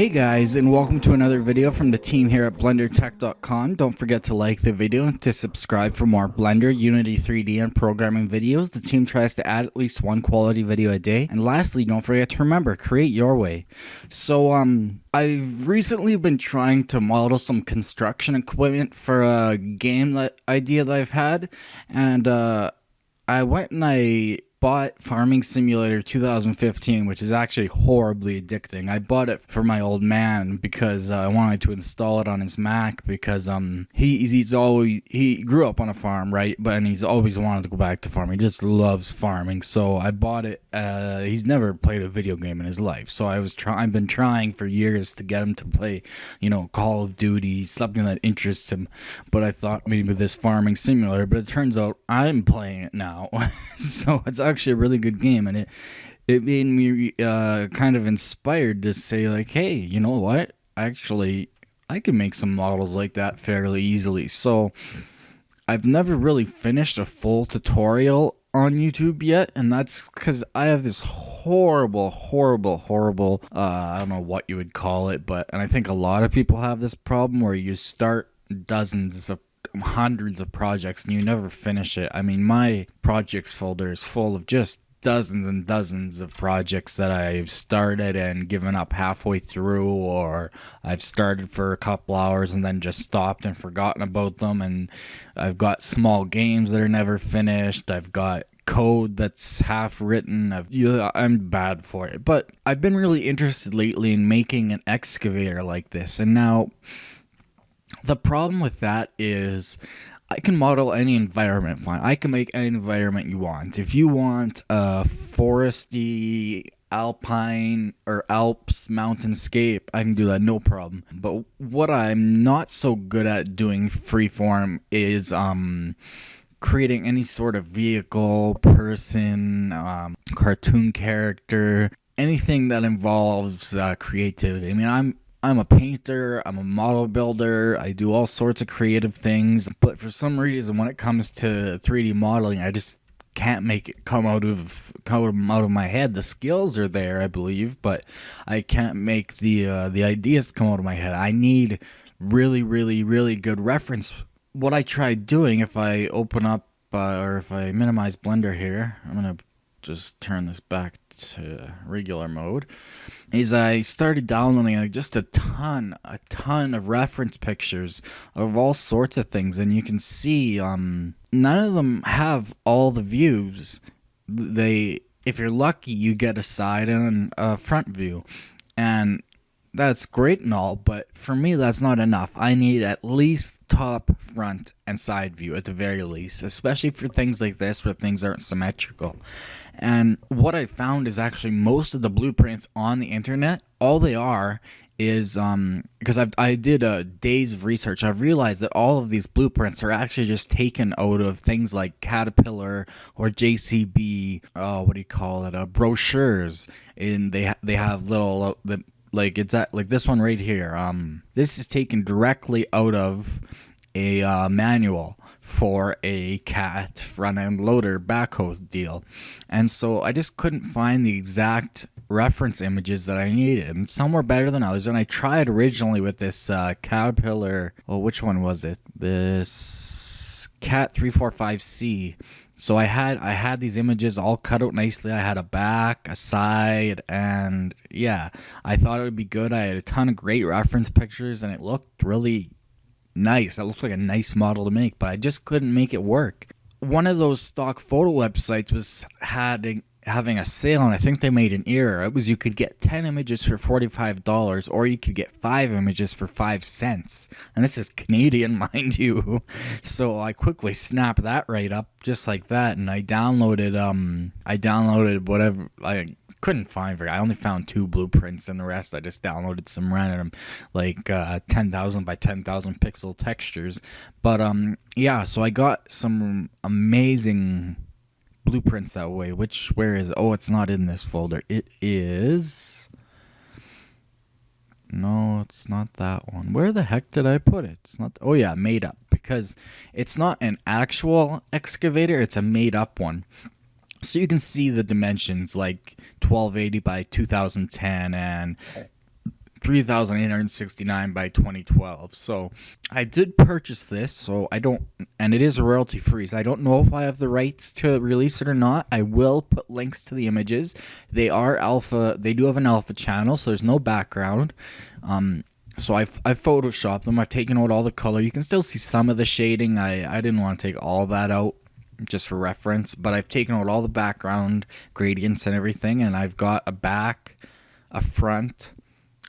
Hey guys, and welcome to another video from the team here at BlenderTech.com. Don't forget to like the video and to subscribe for more Blender, Unity 3D, and programming videos. The team tries to add at least one quality video a day. And lastly, don't forget to remember, create your way. So, I've recently been trying to model some construction equipment for a game idea that I've had. And, I went and I bought Farming Simulator 2015, which is actually horribly addicting. I bought it for my old man because I wanted to install it on his Mac because he grew up on a farm, right? And he's always wanted to go back to farming. He just loves farming. So I bought it. He's never played a video game in his life. So I've been trying for years to get him to play, Call of Duty, something that interests him. But I thought maybe this Farming Simulator, but it turns out I'm playing it now. So it's actually a really good game, and it made me kind of inspired to say, like, hey, you know what? Actually, I can make some models like that fairly easily. So I've never really finished a full tutorial on YouTube yet, and that's because I have this horrible, I don't know what you would call it, and I think a lot of people have this problem where you start hundreds of projects and you never finish it. I mean, my projects folder is full of just dozens and dozens of projects that I've started and given up halfway through, or I've started for a couple hours and then just stopped and forgotten about them. And I've got small games that are never finished. I've got code that's half written. I'm bad for it, but I've been really interested lately in making an excavator like this. And now the problem with that is I can model any environment fine. I can make any environment you want. If you want a foresty, alpine, or Alps mountainscape, I can do that, no problem. But what I'm not so good at doing freeform is creating any sort of vehicle, person, cartoon character, anything that involves creativity. I mean, I'm a painter, I'm a model builder, I do all sorts of creative things, but for some reason when it comes to 3D modeling, I just can't make it come out of my head. The skills are there, I believe, but I can't make the ideas come out of my head. I need really good reference. What I tried doing, if I open up or if I minimize Blender here, I'm gonna just turn this back to regular mode, is I started downloading just a ton of reference pictures of all sorts of things, and you can see none of them have all the views. If you're lucky, you get a side and a front view, and that's great and all, but for me that's not enough. I need at least top, front, and side view at the very least, especially for things like this where things aren't symmetrical. And what I found is actually most of the blueprints on the internet, all they are is because I did a days of research, I've realized that all of these blueprints are actually just taken out of things like Caterpillar or JCB, brochures, and they have little like this one right here. This is taken directly out of a manual for a cat front-end loader backhoe deal, and so I just couldn't find the exact reference images that I needed, and some were better than others. And I tried originally with this Caterpillar. Well, which one was it? This Cat 345C. So I had these images all cut out nicely. I had a back, a side, and yeah, I thought it would be good. I had a ton of great reference pictures, and it looked really nice. It looked like a nice model to make, but I just couldn't make it work. One of those stock photo websites was having a sale, and I think they made an error. It was you could get 10 images for $45, or you could get 5 images for 5 cents. And this is Canadian, mind you. So I quickly snapped that right up just like that, and I downloaded whatever. I couldn't find I only found 2 blueprints, and the rest I just downloaded some random 10,000 by 10,000 pixel textures. But yeah, so I got some amazing blueprints that way. Where is it? Oh, it's not in this folder. It is. No, it's not that one. Where the heck did I put it? It's not. Oh yeah, made up, because it's not an actual excavator, it's a made up one. So you can see the dimensions, like 1280 by 2010 and 3,869 by 2012. So I did purchase this, so I don't, and it is royalty free. So I don't know if I have the rights to release it or not. I will put links to the images. They are alpha. They do have an alpha channel, so there's no background. So I've photoshopped them. I've taken out all the color. You can still see some of the shading. I didn't want to take all that out just for reference, but I've taken out all the background gradients and everything, and I've got a back, a front,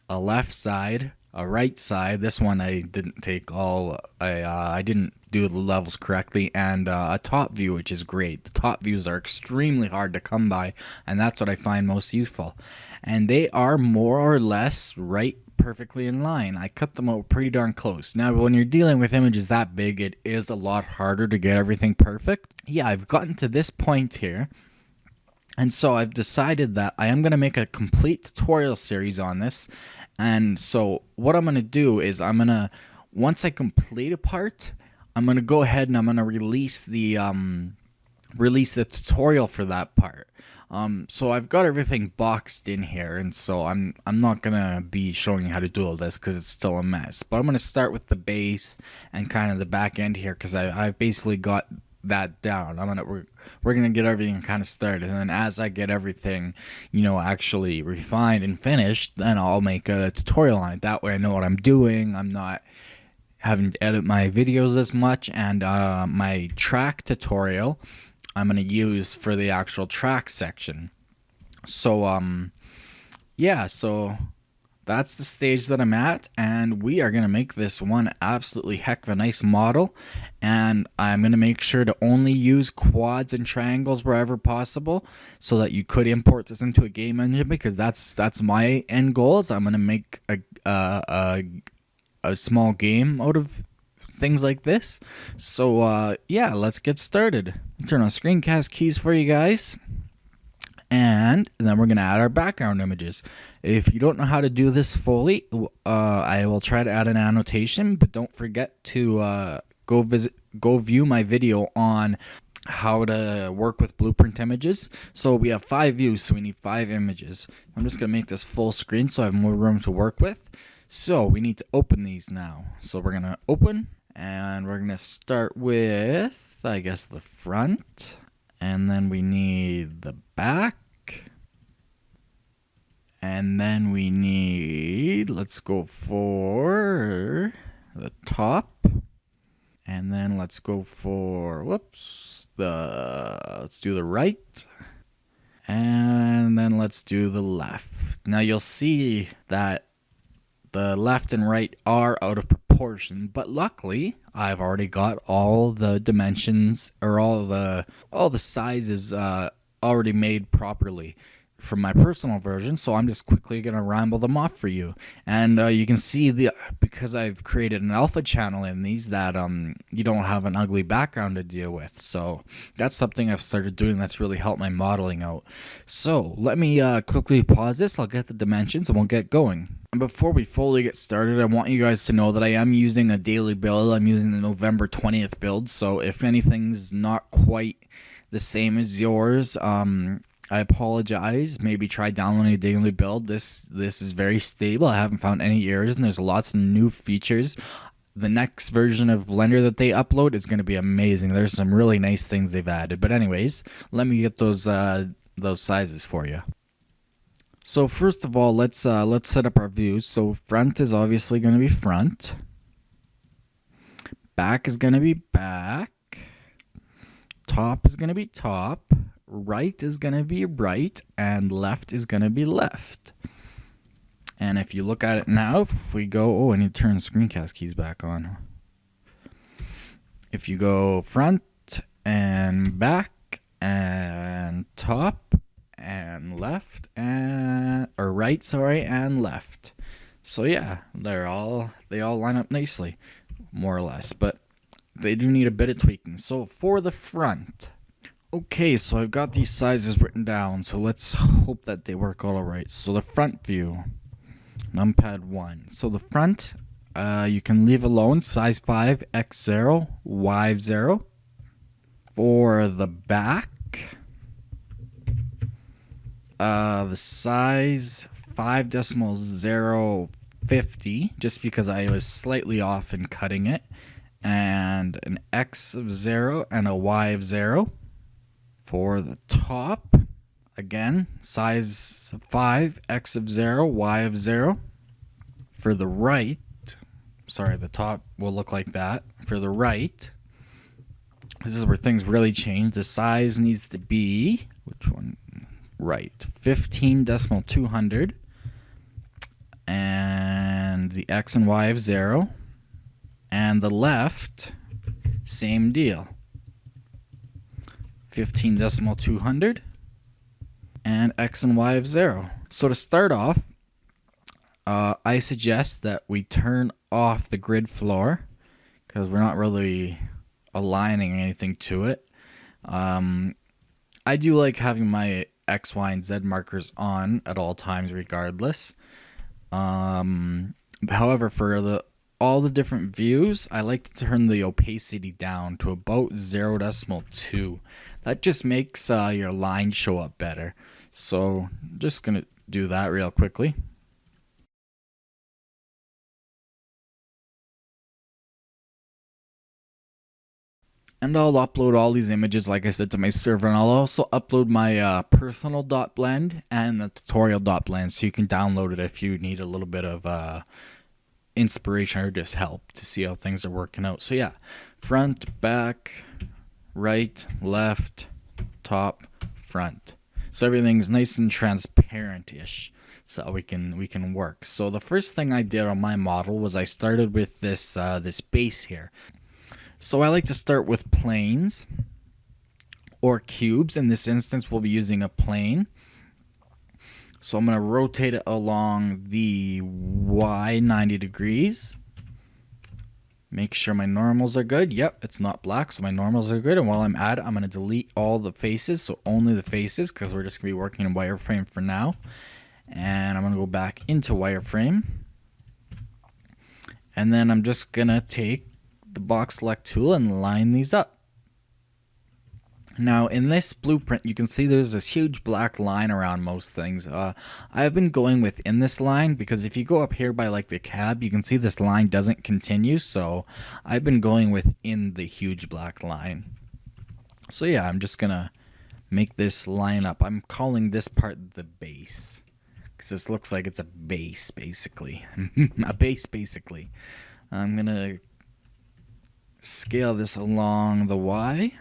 a left side, a right side. This one I didn't take all. I didn't do the levels correctly, and a top view, which is great. The top views are extremely hard to come by, and that's what I find most useful. And they are more or less right perfectly in line. I cut them out pretty darn close. Now, when you're dealing with images that big, it is a lot harder to get everything perfect. Yeah, I've gotten to this point here. And so I've decided that I am going to make a complete tutorial series on this. And so what I'm going to do is once I complete a part, I'm going to go ahead and I'm going to release the tutorial for that part. So I've got everything boxed in here, and so I'm not going to be showing you how to do all this because it's still a mess. But I'm going to start with the base and kind of the back end here because I've basically got that down. We're gonna get everything kind of started, and then as I get everything, actually refined and finished, then I'll make a tutorial on it. That way I know what I'm doing. I'm not having to edit my videos as much, and my track tutorial I'm gonna use for the actual track section. So yeah, so that's the stage that I'm at, and we are going to make this one absolutely heck of a nice model, and I'm going to make sure to only use quads and triangles wherever possible so that you could import this into a game engine, because that's my end goal. Is I'm going to make a small game out of things like this. So yeah, let's get started. Turn on screencast keys for you guys. And then we're going to add our background images. If you don't know how to do this fully, I will try to add an annotation, but don't forget to go view my video on how to work with blueprint images. So we have 5 views, so we need 5 images. I'm just going to make this full screen so I have more room to work with. So we need to open these now. So we're going to open, and we're going to start with, I guess, the front. And then we need the back. And then we need, let's go for the top. And then let's go for, let's do the right. And then let's do the left. Now you'll see that the left and right are out of proportion, but luckily I've already got all the dimensions, or all the sizes already made properly from my personal version. So I'm just quickly gonna ramble them off for you, and you can see because I've created an alpha channel in these, that you don't have an ugly background to deal with. So that's something I've started doing that's really helped my modeling out. So let me quickly pause this. I'll get the dimensions and we'll get going. And before we fully get started, I want you guys to know that I am using a daily build. I'm using the November 20th build, so if anything's not quite the same as yours, I apologize. Maybe try downloading a daily build. This is very stable. I haven't found any errors, and there's lots of new features. The next version of Blender that they upload is going to be amazing. There's some really nice things they've added. But anyways, let me get those sizes for you. So first of all, let's set up our views. So front is obviously going to be front. Back is going to be back. Top is going to be top. Right is going to be right, and left is going to be left. And if you look at it now, if we go, I need to turn screencast keys back on. If you go front and back and top and left or right, sorry, and left. So yeah, they all line up nicely, more or less, but they do need a bit of tweaking. So for the front, okay, so I've got these sizes written down, so let's hope that they work all right. So the front view, numpad 1. So the front, you can leave alone, size 5, x0, y0. For the back, the size 5.05 50 just because I was slightly off in cutting it, and an X of 0 and a Y of 0. For the top, again, size 5, X of 0, Y of 0. For the right, sorry, the top will look like that. For the right, this is where things really change. The size needs to be, which one? Right, 15.200. And the X and Y of 0. And the left, same deal. 15.200 and X and Y of 0. So to start off, I suggest that we turn off the grid floor because we're not really aligning anything to it. I do like having my X, Y, and Z markers on at all times regardless. However, for all the different views, I like to turn the opacity down to about 0.2. That just makes your line show up better. So I'm just going to do that real quickly. And I'll upload all these images, like I said, to my server. And I'll also upload my personal .blend and the tutorial .blend, so you can download it if you need a little bit of inspiration or just help to see how things are working out. So yeah, front, back, right, left, top, front. So everything's nice and transparent-ish, so we can work. So the first thing I did on my model was I started with this this base here. So I like to start with planes or cubes. In this instance, we'll be using a plane. So I'm going to rotate it along the Y 90 degrees. Make sure my normals are good. Yep, it's not black, so my normals are good. And while I'm at it, I'm going to delete all the faces, so only the faces, because we're just going to be working in wireframe for now. And I'm going to go back into wireframe. And then I'm just going to take the box select tool and line these up. Now in this blueprint, you can see there's this huge black line around most things. I've been going within this line because if you go up here by like the cab, you can see this line doesn't continue. So I've been going within the huge black line. So yeah, I'm just gonna make this line up. I'm calling this part the base because this looks like it's a base basically. A base basically. I'm gonna scale this along the Y.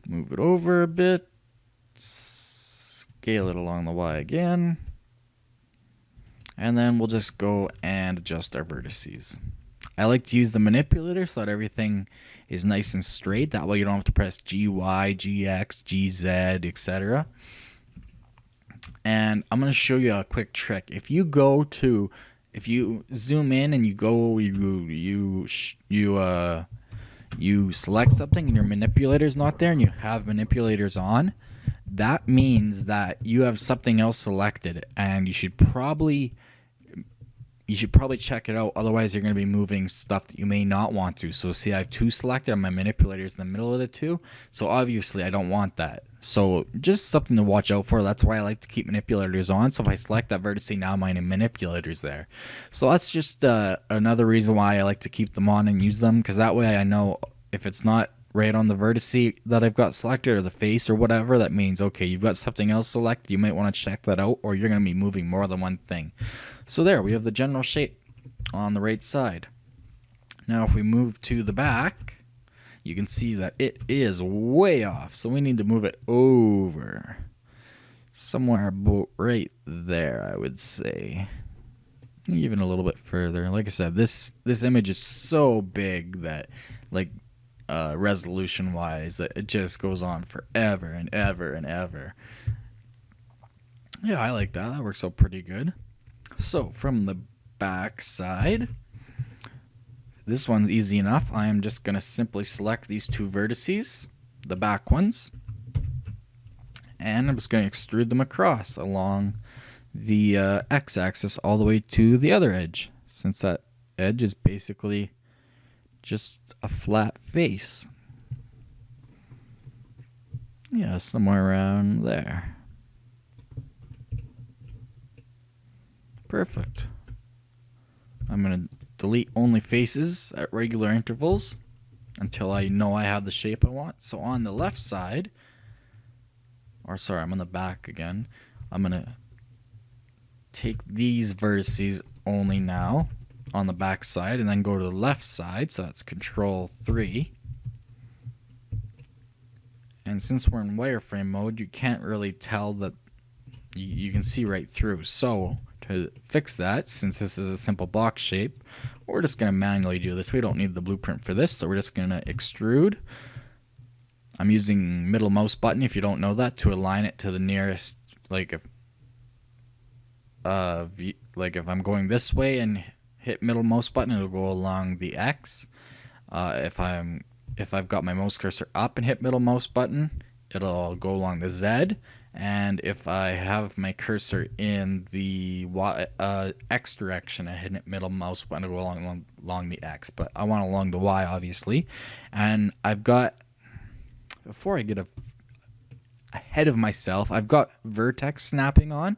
Move it over a bit. Scale it along the Y again. And then we'll just go and adjust our vertices. I like to use the manipulator so that everything is nice and straight. That way you don't have to press GY, GX, GZ, etc. And I'm going to show you a quick trick. If you zoom in and you select something and your manipulator's not there and you have manipulators on, that means that you have something else selected, and you should probably check it out. Otherwise you're going to be moving stuff that you may not want to. So see, I have 2 selected and my manipulator's in the middle of the 2, so obviously I don't want that. So just something to watch out for. That's why I like to keep manipulators on. So if I select that vertex, now my manipulator's there. So that's just another reason why I like to keep them on and use them, because that way I know if it's not right on the vertex that I've got selected or the face or whatever, that means okay, you've got something else selected. You might want to check that out, or you're going to be moving more than one thing. So there, we have the general shape on the right side. Now if we move to the back, you can see that it is way off, so we need to move it over somewhere about right there, I would say, even a little bit further. Like I said, this image is so big that, like, resolution wise, that it just goes on forever and ever and ever. Yeah, I like that. That works out pretty good. So from the back side, this one's easy enough. I am just going to simply select these 2 vertices, the back ones, and I'm just going to extrude them across along the x-axis all the way to the other edge, since that edge is basically just a flat face. Yeah, somewhere around there. Perfect. I'm going to delete only faces at regular intervals until I know I have the shape I want. So on the left side, or sorry, I'm on the back again, I'm going to take these vertices only now on the back side and then go to the left side, so that's Control 3. And since we're in wireframe mode, you can't really tell that you can see right through. So to fix that, since this is a simple box shape, we're just going to manually do this. We don't need the blueprint for this, so we're just going to extrude. I'm using middle mouse button, if you don't know that, to align it to the nearest, like if I'm going this way and hit middle mouse button, it'll go along the X. If I've got my mouse cursor up and hit middle mouse button, it'll go along the Z. And if I have my cursor in the X direction and hit middle mouse button, it'll go along the X. But I want along the Y, obviously. And I've got, before I get ahead of myself, I've got vertex snapping on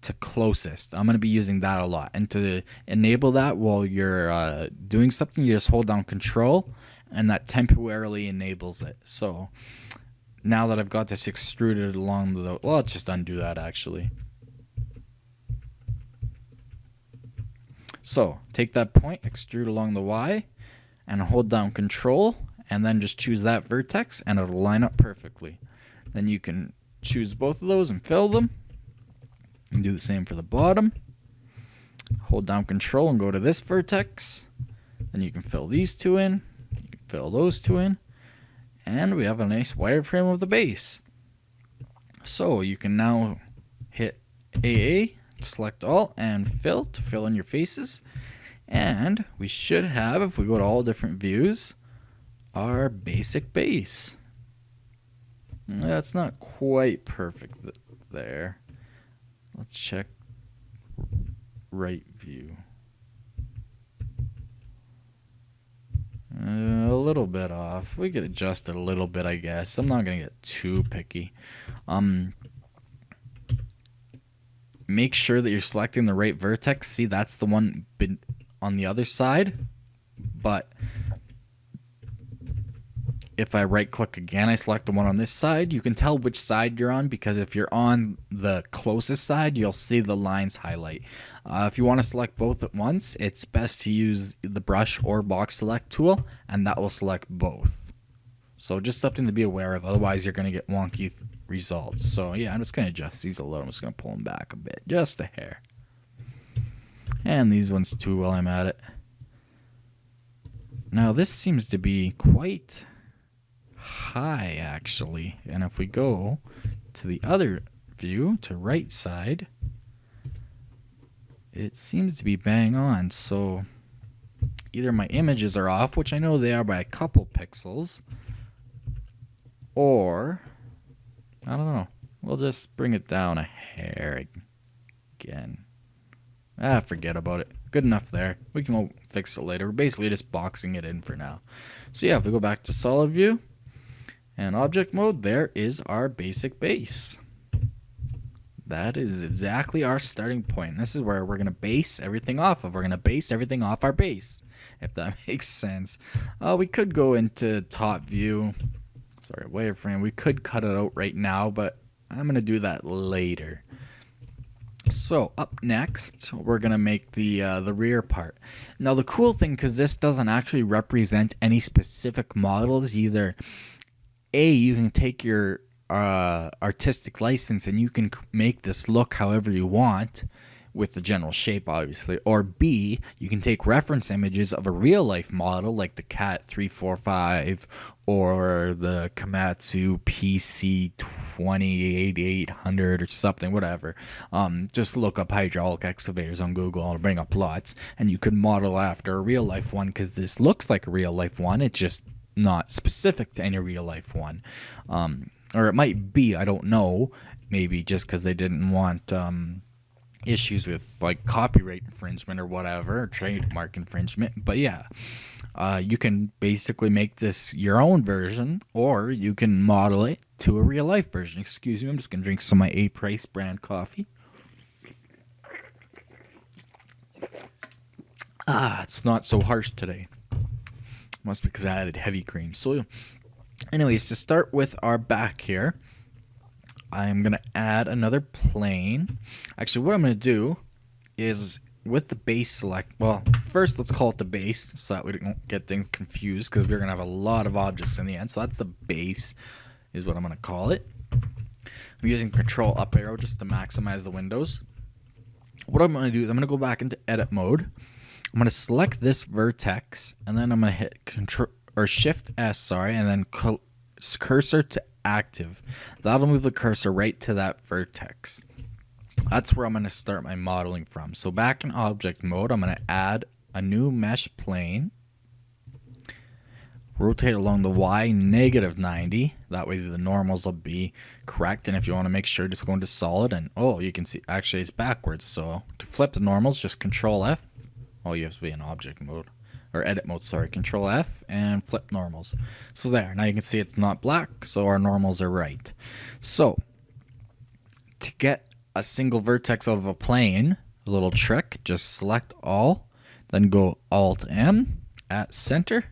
to closest. I'm going to be using that a lot. And to enable that while you're doing something, you just hold down Control, and that temporarily enables it. So now that I've got this extruded along the, well, let's just undo that actually. So take that point, extrude along the Y, and hold down Control, and then just choose that vertex, and it'll line up perfectly. Then you can choose both of those and fill them. And do the same for the bottom. Hold down Control and go to this vertex. Then you can fill these two in. You can fill those two in. And we have a nice wireframe of the base. So you can now hit AA, select all, and fill to fill in your faces. And we should have, if we go to all different views, our basic base. That's not quite perfect there. Let's check right view. A little bit off. We could adjust it a little bit, I guess. I'm not going to get too picky. Make sure that you're selecting the right vertex. See, that's the one on the other side. But if I right click again, I select the one on this side. You can tell which side you're on, because if you're on the closest side, you'll see the lines highlight. If you want to select both at once, it's best to use the brush or box select tool, and that will select both. So just something to be aware of, otherwise you're going to get wonky results. So yeah, I'm just going to adjust these a little. I'm just going to pull them back a bit, just a hair. And these ones too while I'm at it. Now this seems to be quite high actually, and if we go to the other view, to right side, it seems to be bang on. So either my images are off, which I know they are by a couple pixels, or I don't know, we'll just bring it down a hair again. Forget about it. Good enough there. We can fix it later. We're basically just boxing it in for now. So yeah, if we go back to solid view and object mode, there is our basic base. That is exactly our starting point. This is where we're going to base everything off of. We're going to base everything off our base, if that makes sense. We could go into top view. Sorry, wireframe. We could cut it out right now, but I'm going to do that later. So up next, we're going to make the rear part. Now the cool thing, because this doesn't actually represent any specific models either, you can take your artistic license and you can make this look however you want with the general shape, obviously. Or B, you can take reference images of a real life model like the Cat 345 or the Komatsu PC 28800 or something, whatever. Just look up hydraulic excavators on Google and it'll bring up lots, and you could model after a real life one, because this looks like a real life one. It's just not specific to any real life one. Or it might be, I don't know, maybe just because they didn't want issues with like copyright infringement or whatever, or trademark infringement. But yeah, you can basically make this your own version, or you can model it to a real life version. Excuse me, I'm just gonna drink some of my A Price brand coffee. It's not so harsh today. Must be because I added heavy cream. So anyways, to start with our back here, I'm going to add another plane. Actually, what I'm going to do is with the base select, well, first let's call it the base so that we don't get things confused because we're going to have a lot of objects in the end. So that's the base is what I'm going to call it. I'm using control up arrow just to maximize the windows. What I'm going to do is I'm going to go back into edit mode. I'm going to select this vertex and then I'm going to hit control or shift S, and then cursor to active. That'll move the cursor right to that vertex. That's where I'm going to start my modeling from. So back in object mode, I'm going to add a new mesh plane. Rotate along the Y -90. That way the normals will be correct. And if you want to make sure, just go into solid and you can see actually it's backwards. So to flip the normals, just control F. You have to be in object mode or edit mode, control F and flip normals. So there, now you can see it's not black, so our normals are right. So to get a single vertex out of a plane, a little trick, just select all, then go Alt M at center,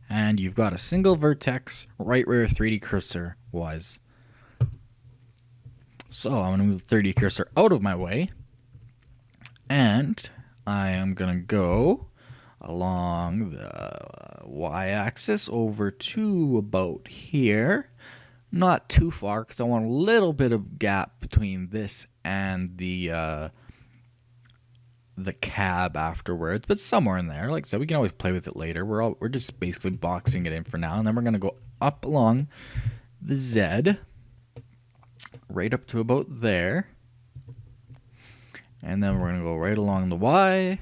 and you've got a single vertex right where your 3D cursor was. So I'm going to move the 3D cursor out of my way, and I am going to go along the y-axis over to about here. Not too far because I want a little bit of gap between this and the cab afterwards, but somewhere in there. Like I said, we can always play with it later. We're just basically boxing it in for now, and then we're gonna go up along the Z, right up to about there, and then we're gonna go right along the Y.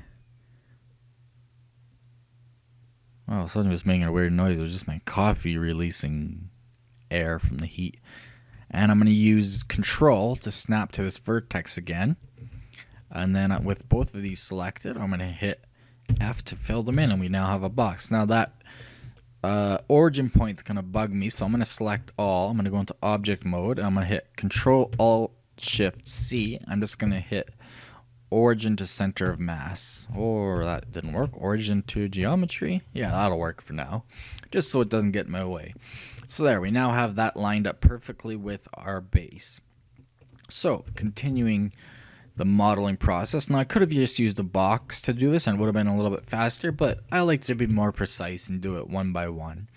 Oh, suddenly it was making a weird noise. It was just my coffee releasing air from the heat. And I'm going to use control to snap to this vertex again. And then with both of these selected, I'm going to hit F to fill them in, and we now have a box. Now that origin point's going to bug me, so I'm going to select all. I'm going to go into object mode, and I'm going to hit Control Alt Shift C. I'm just going to hit origin to center of mass. Or that didn't work. Origin to geometry. Yeah, that'll work for now, just so it doesn't get in my way. So there, we now have that lined up perfectly with our base. So continuing the modeling process. Now I could have just used a box to do this and it would have been a little bit faster, but I like to be more precise and do it one by one.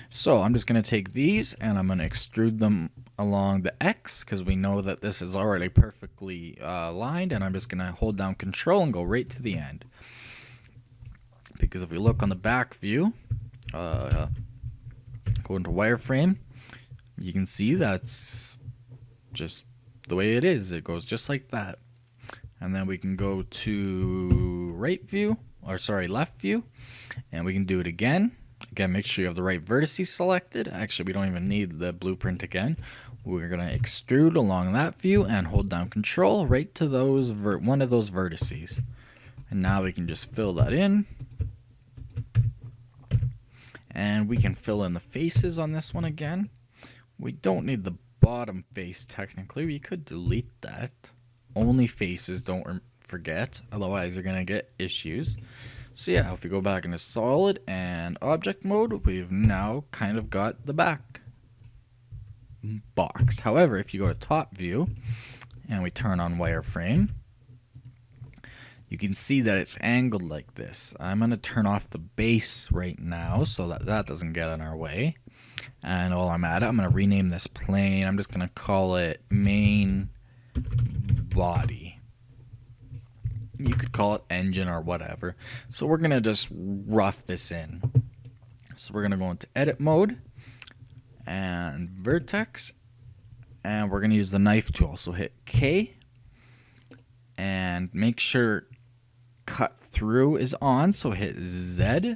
So I'm just going to take these and I'm going to extrude them along the X because we know that this is already perfectly lined, and I'm just going to hold down control and go right to the end. Because if we look on the back view, go into wireframe, you can see that's just the way it is. It goes just like that. And then we can go to left view, and we can do it again. Again, make sure you have the right vertices selected. Actually, we don't even need the blueprint again. We're going to extrude along that view and hold down control right to those one of those vertices. And now we can just fill that in. And we can fill in the faces on this one again. We don't need the bottom face technically. We could delete that. Only faces, don't forget. Otherwise, you're going to get issues. So yeah, if we go back into solid and object mode, we've now kind of got the back boxed. However, if you go to top view and we turn on wireframe, you can see that it's angled like this. I'm going to turn off the base right now so that that doesn't get in our way. And while I'm at it, I'm going to rename this plane. I'm just going to call it main body. You could call it engine or whatever. So we're going to just rough this in. So we're going to go into edit mode and vertex, and we're going to use the knife tool. So hit K and make sure cut through is on. So hit Z.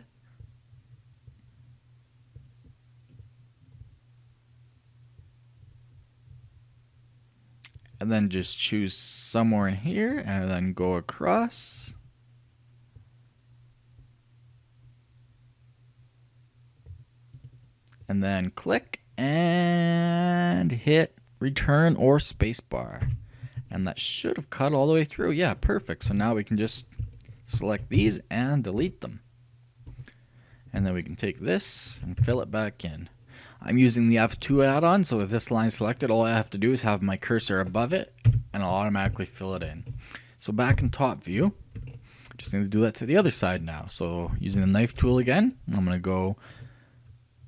And then just choose somewhere in here and then go across. And then click and hit return or spacebar. And that should have cut all the way through. Yeah, perfect. So now we can just select these and delete them. And then we can take this and fill it back in. I'm using the F2 add-on, so with this line selected, all I have to do is have my cursor above it, and I'll automatically fill it in. So back in top view, just need to do that to the other side now. So using the knife tool again, I'm going to go,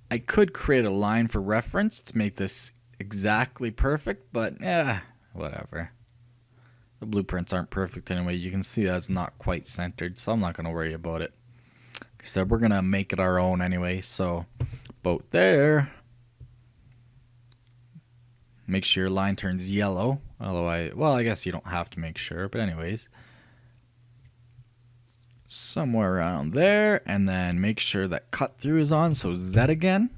I could create a line for reference to make this exactly perfect, but yeah, whatever. The blueprints aren't perfect anyway. You can see that it's not quite centered, so I'm not going to worry about it. So we're going to make it our own anyway, so about there. Make sure your line turns yellow. Otherwise, well, I guess you don't have to make sure, but anyways. Somewhere around there, and then make sure that cut through is on, so Z again,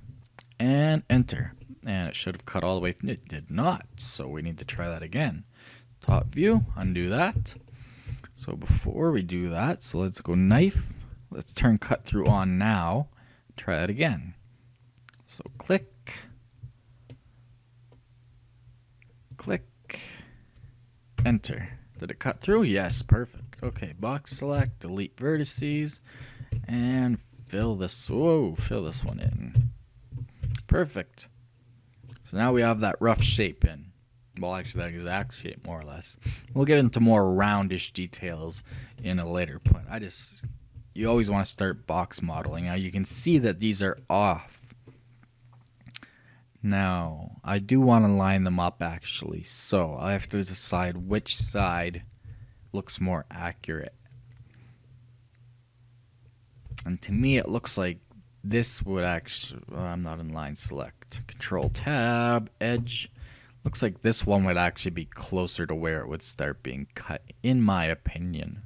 and enter. And it should have cut all the way through. It did not, so we need to try that again. Top view, undo that. So before we do that, so let's go knife. Let's turn cut through on now. Try it again. So click. Click. Enter. Did it cut through? Yes, perfect. Okay, box select, delete vertices, and fill this. Whoa, fill this one in. Perfect. So now we have that rough shape in. Well, actually, that exact shape, more or less. We'll get into more roundish details in a later point. You always want to start box modeling. Now you can see that these are off. Now, I do want to line them up actually, so I have to decide which side looks more accurate. And to me, it looks like this would actually, I'm not in line select. Control tab, edge. Looks like this one would actually be closer to where it would start being cut, in my opinion.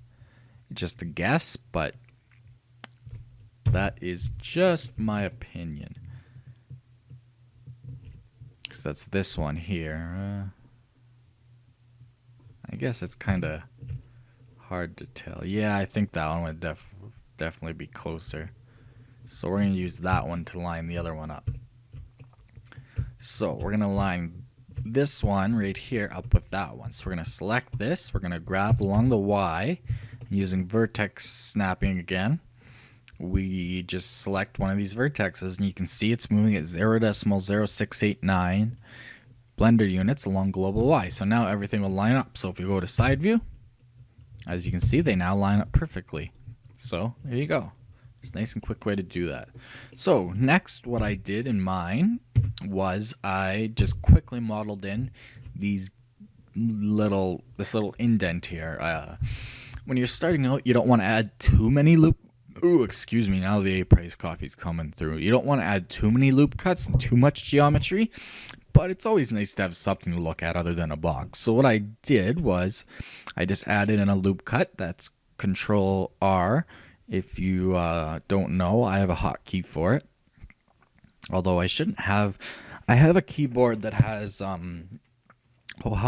Just a guess, but that is just my opinion. Because that's this one here. I guess it's kind of hard to tell. Yeah, I think that one would definitely be closer. So we're going to use that one to line the other one up. So we're going to line this one right here up with that one. So we're going to select this. We're going to grab along the Y. And using vertex snapping again, we just select one of these vertexes, and you can see it's moving at 0.0689 blender units along global Y. So now everything will line up. So if you go to side view, as you can see, they now line up perfectly. So there you go. It's a nice and quick way to do that. So next, what I did in mine was I just quickly modeled in this little indent here. When you're starting out, you don't want to add too many loop. Ooh, excuse me. Now the A-Price coffee's coming through. You don't want to add too many loop cuts and too much geometry, but it's always nice to have something to look at other than a box. So what I did was I just added in a loop cut. That's Control R. If you don't know, I have a hotkey for it. Although I shouldn't have. I have a keyboard that has, how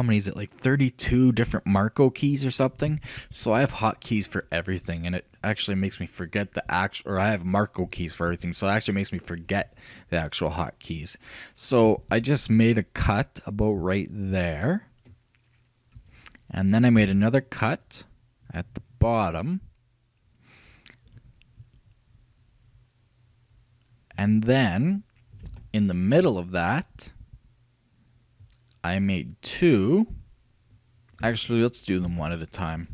many is it? Like 32 different Marco keys or something. So I have hotkeys for everything, and it actually makes me forget the actual, or I have Marco keys for everything. So it actually makes me forget the actual hotkeys. So I just made a cut about right there. And then I made another cut at the bottom. And then, in the middle of that, I made two. Actually, let's do them one at a time.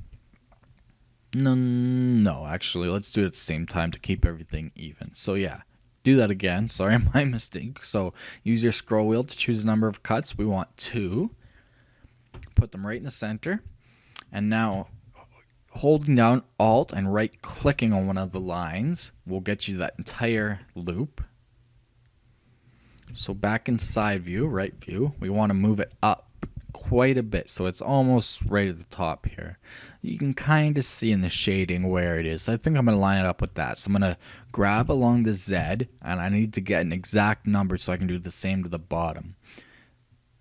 No, actually, let's do it at the same time to keep everything even. So yeah, do that again. Sorry, my mistake. So use your scroll wheel to choose the number of cuts. We want 2. Put them right in the center. And now, holding down Alt and right-clicking on one of the lines will get you that entire loop. So back in side view, right view, we want to move it up quite a bit, so it's almost right at the top here. You can kind of see in the shading where it is. I think I'm going to line it up with that. So I'm going to grab along the Z, and I need to get an exact number so I can do the same to the bottom.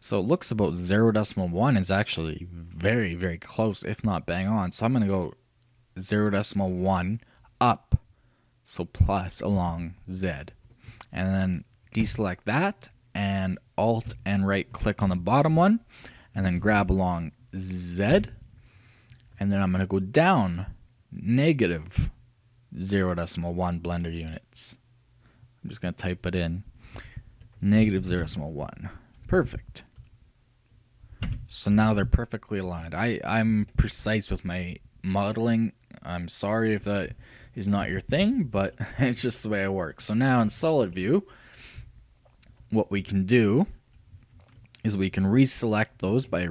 So it looks about 0.1 is actually very, very close, if not bang on. So I'm going to go 0.1 up, so plus along Z. And then deselect that, and Alt and right click on the bottom one, and then grab along Z. And then I'm going to go down negative 0.1 blender units. I'm just going to type it in. Negative 0.1. Perfect. So now they're perfectly aligned. I'm precise with my modeling. I'm sorry if that is not your thing, but it's just the way I work. So now in solid view, what we can do is we can reselect those by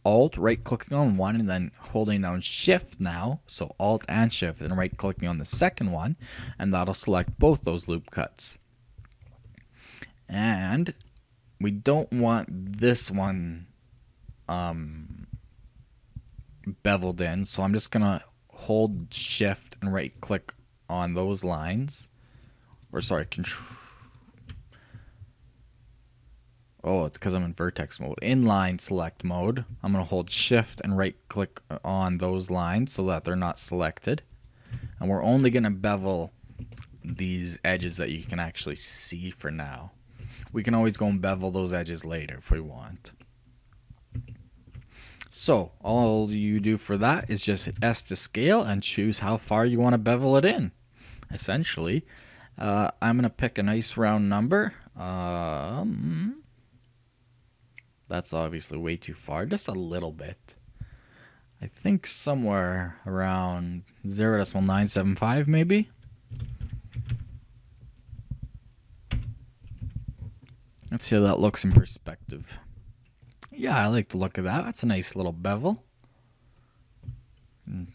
Alt, right clicking on one, and then holding down Shift now. So Alt and Shift, and right clicking on the second one, and that'll select both those loop cuts. And we don't want this one beveled in, so I'm just gonna hold Shift and right click on those lines, or sorry, Control. Oh, it's because I'm in vertex mode. Inline select mode. I'm going to hold Shift and right click on those lines so that they're not selected. And we're only going to bevel these edges that you can actually see for now. We can always go and bevel those edges later if we want. So all you do for that is just hit S to scale and choose how far you want to bevel it in. Essentially, I'm going to pick a nice round number. That's obviously way too far, just a little bit. I think somewhere around 0.975 maybe. Let's see how that looks in perspective. Yeah, I like the look of that. That's a nice little bevel. And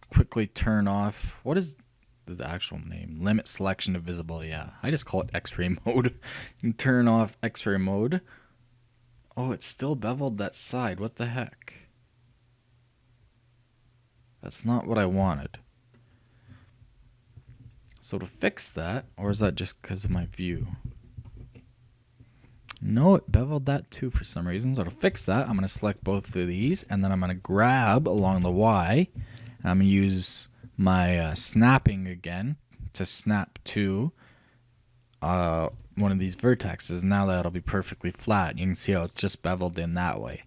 quickly turn off, what is the actual name? Limit selection to visible, yeah. I just call it X-ray mode. You can turn off X-ray mode. Oh, it's still beveled that side. What the heck? That's not what I wanted. So to fix that, or is that just because of my view? No, it beveled that too for some reason. So to fix that, I'm going to select both of these, and then I'm going to grab along the Y, and I'm going to use my snapping again to snap to one of these vertexes. Now that'll be perfectly flat. You can see how it's just beveled in that way.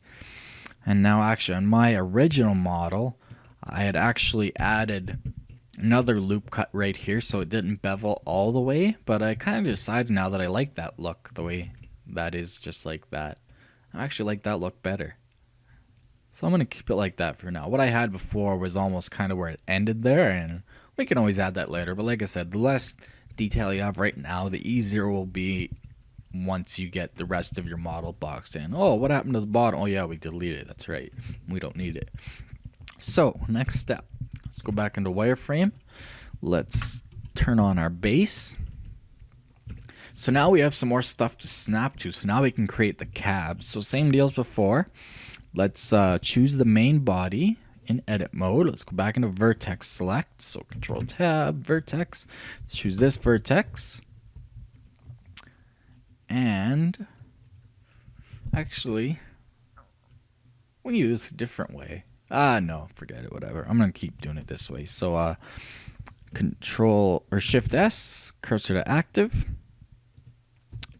And now actually on my original model, I had actually added another loop cut right here so it didn't bevel all the way, but I kind of decided now that I like that look the way that is, just like that. I actually like that look better. So I'm going to keep it like that for now. What I had before was almost kind of where it ended there, and we can always add that later. But like I said, the less detail you have right now, the easier it will be once you get the rest of your model boxed in. Oh, what happened to the bottom? Oh yeah, we deleted it. That's right. We don't need it. So next step, let's go back into wireframe. Let's turn on our base. So now we have some more stuff to snap to. So now we can create the cab. So same deal as before. Let's choose the main body in edit mode. Let's go back into vertex select. So Control Tab, vertex. Let's choose this vertex. And actually, we can do this a different way. No, forget it, whatever. I'm going to keep doing it this way. So Control or Shift S, cursor to active.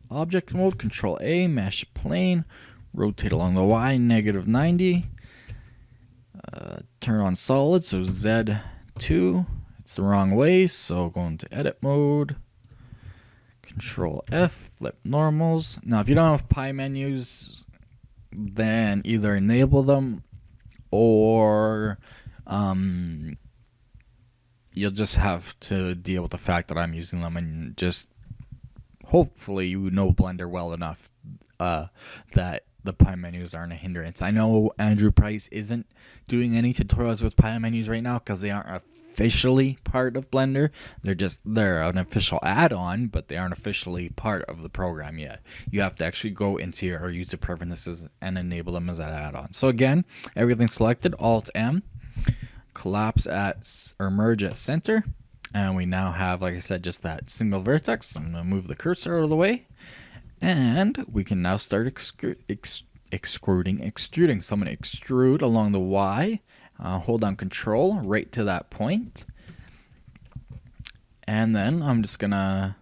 Object mode, Control A, mesh plane. Rotate along the Y, -90. Turn on solid, so Z2. It's the wrong way, so go into edit mode. Control F, flip normals. Now, if you don't have pie menus, then either enable them or you'll just have to deal with the fact that I'm using them, and just hopefully you know Blender well enough that the pie menus aren't a hindrance. I know Andrew Price isn't doing any tutorials with pie menus right now because they aren't officially part of Blender. They're an official add-on, but they aren't officially part of the program yet. You have to actually go into your user preferences and enable them as an add-on. So again, everything selected, Alt M, collapse at or merge at center, and we now have, like I said, just that single vertex. So I'm going to move the cursor out of the way. And we can now start extruding. So I'm going to extrude along the Y, hold down Control right to that point. And then I'm just going to,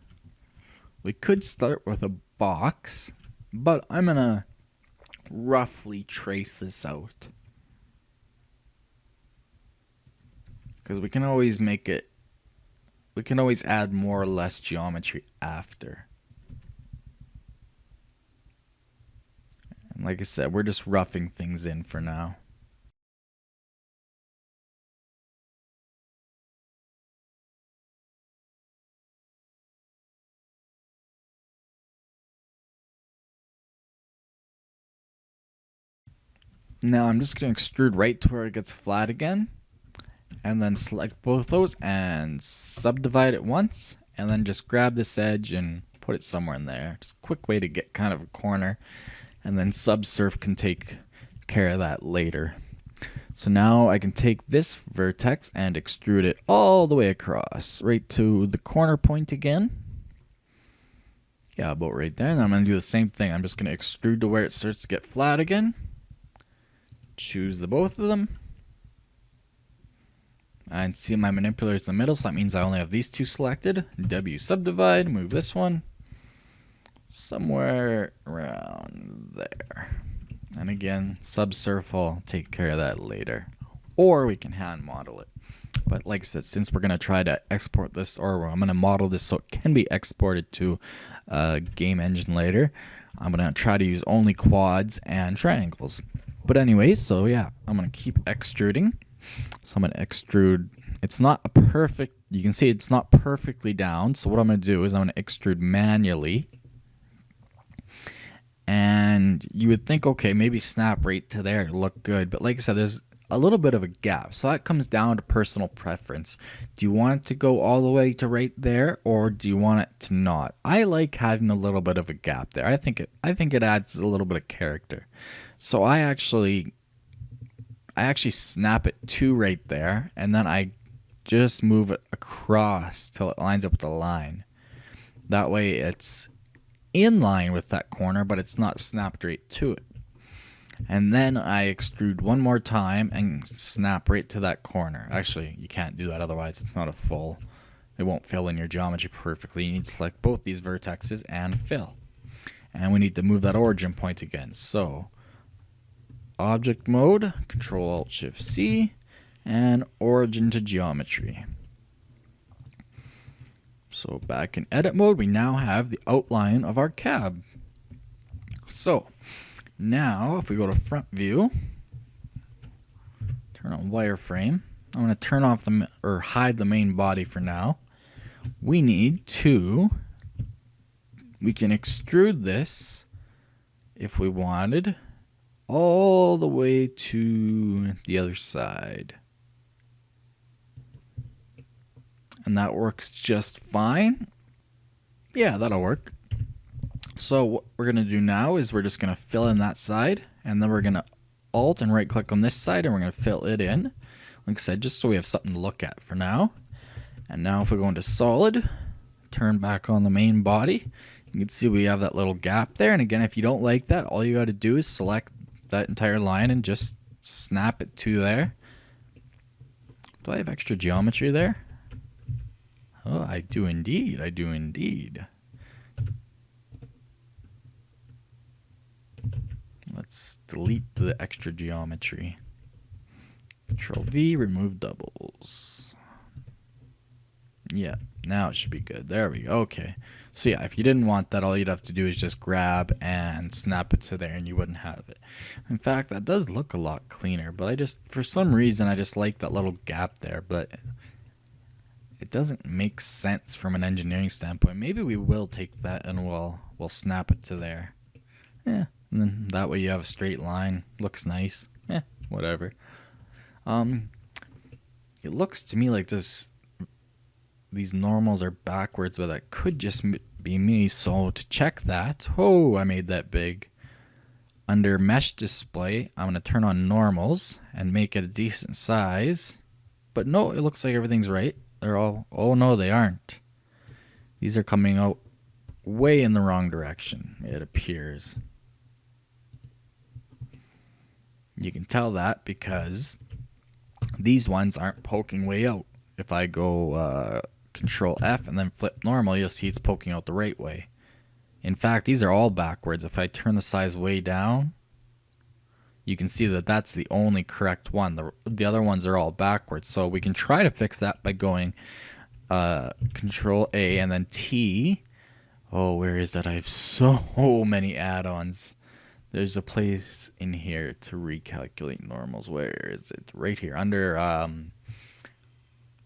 we could start with a box, but I'm going to roughly trace this out. because we can always make it, we can always add more or less geometry after. And like I said, we're just roughing things in for now. Now I'm just going to extrude right to where it gets flat again, and then select both those and subdivide it once, and then just grab this edge and put it somewhere in there. Just a quick way to get kind of a corner, and then subsurf can take care of that later. So now I can take this vertex and extrude it all the way across, right to the corner point again. Yeah, about right there. And I'm going to do the same thing. I'm just going to extrude to where it starts to get flat again. Choose the both of them. And see my manipulator's in the middle, so that means I only have these two selected. W subdivide, move this one somewhere around there. And again, subsurf will take care of that later. Or we can hand model it. But like I said, since we're going to try to export this, or I'm going to model this so it can be exported to a game engine later, I'm going to try to use only quads and triangles. But anyway, so yeah, I'm going to keep extruding. So I'm going to extrude. It's not a perfect, you can see it's not perfectly down. So what I'm going to do is I'm going to extrude manually. And you would think, okay, maybe snap right to there, look good. But like I said, there's a little bit of a gap. So that comes down to personal preference. Do you want it to go all the way to right there, or do you want it to not? I like having a little bit of a gap there. I think it adds a little bit of character. So I actually snap it to right there, and then I just move it across till it lines up with the line. That way it's in line with that corner, but it's not snapped right to it. And then I extrude one more time and snap right to that corner. Actually, you can't do that, otherwise it's not a full. It won't fill in your geometry perfectly. You need to select both these vertexes and fill. And we need to move that origin point again. So object mode, Control-Alt-Shift-C, and origin to geometry. So back in edit mode, we now have the outline of our cab. So now if we go to front view, turn on wireframe, I'm going to turn off or hide the main body for now. We need to, we can extrude this if we wanted all the way to the other side. And that works just fine. Yeah, that'll work. So what we're going to do now is we're just going to fill in that side, and then we're going to Alt and right click on this side, and we're going to fill it in. Like I said, just so we have something to look at for now. And now if we go into solid, turn back on the main body, you can see we have that little gap there. And again, if you don't like that, all you got to do is select that entire line and just snap it to there. Do I have extra geometry there? Oh, I do indeed. I do indeed. Let's delete the extra geometry. Control V, remove doubles. Yeah, now it should be good. There we go. Okay. So yeah, if you didn't want that, all you'd have to do is just grab and snap it to there and you wouldn't have it. In fact, that does look a lot cleaner, but I just, for some reason, I just like that little gap there, but it doesn't make sense from an engineering standpoint. Maybe we will take that and we'll snap it to there. Yeah, and then that way you have a straight line. Looks nice. Yeah, whatever. It looks to me like these normals are backwards, but that could just be me. So to check that, oh, I made that big. Under mesh display, I'm going to turn on normals and make it a decent size. But no, it looks like everything's right. They're all, oh no, they aren't. These are coming out way in the wrong direction, it appears. You can tell that because these ones aren't poking way out. If I go Control F and then flip normal, you'll see it's poking out the right way. In fact, these are all backwards. If I turn the size way down, you can see that that's the only correct one. The other ones are all backwards. So we can try to fix that by going Control A and then T. Oh, where is that? I have so many add-ons. There's a place in here to recalculate normals. Where is it? Right here under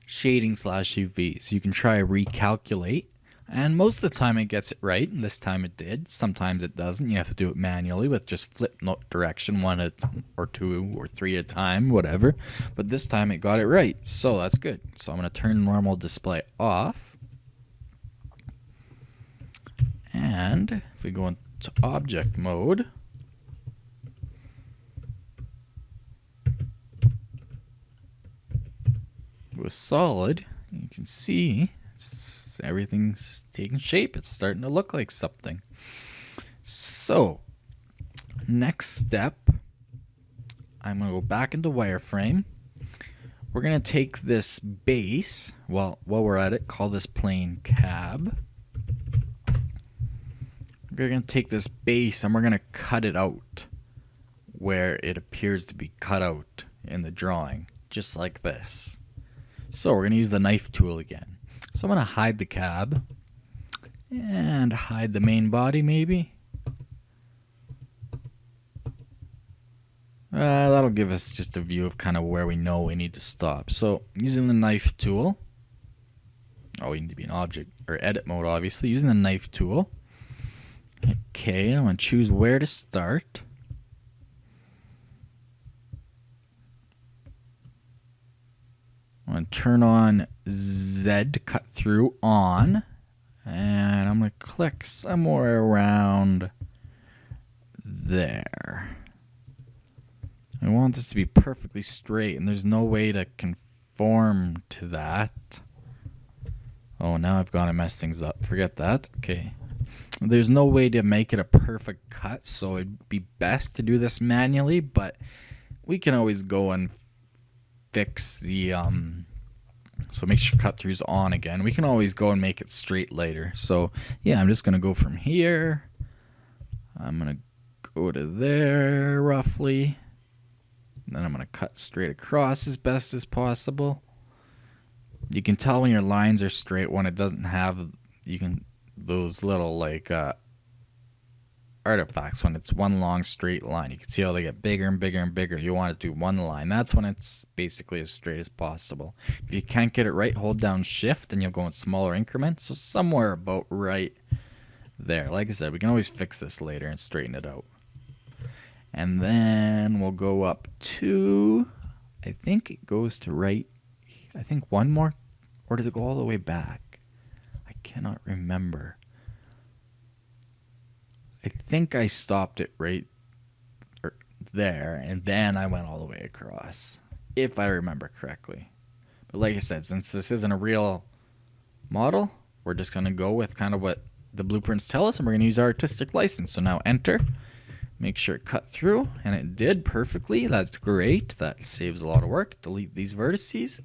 shading / UV. So you can try recalculate. And most of the time it gets it right. And this time it did. Sometimes it doesn't. You have to do it manually with just flip note direction, 1 or 2 or 3 at a time, whatever. But this time it got it right. So that's good. So I'm going to turn normal display off. And if we go into object mode, with solid, you can see everything's taking shape. It's starting to look like something. So next step, I'm going to go back into wireframe. We're going to take this base, well, while we're at it, call this plane cab. We're going to take this base and we're going to cut it out where it appears to be cut out in the drawing, just like this. So we're going to use the knife tool again. So I'm going to hide the cab and hide the main body maybe. That'll give us just a view of kind of where we know we need to stop. So using the knife tool, we need to be in object or edit mode obviously. Using the knife tool, okay, I'm going to choose where to start. I'm going to turn on Z cut through on, and I'm going to click somewhere around there. I want this to be perfectly straight, and there's no way to conform to that. Oh, now I've gone and messed things up. Forget that. Okay. There's no way to make it a perfect cut, so it'd be best to do this manually, but we can always go and fix the so make sure cut through's on again. We can always go and make it straight later. So yeah, I'm just gonna go from here. I'm gonna go to there roughly. Then I'm gonna cut straight across as best as possible. You can tell when your lines are straight when it doesn't have those little like artifacts when it's one long straight line. You can see how they get bigger and bigger and bigger. You want to do one line. That's when it's basically as straight as possible. If you can't get it right, hold down shift and you'll go in smaller increments. So somewhere about right there. Like I said, we can always fix this later and straighten it out. And then we'll go up to, I think it goes to right, I think one more, or does it go all the way back? I cannot remember. I think I stopped it right there, and then I went all the way across, if I remember correctly. But like I said, since this isn't a real model, we're just going to go with kind of what the blueprints tell us, and we're going to use our artistic license. So now enter, make sure it cut through, and it did perfectly. That's great. That saves a lot of work. Delete these vertices,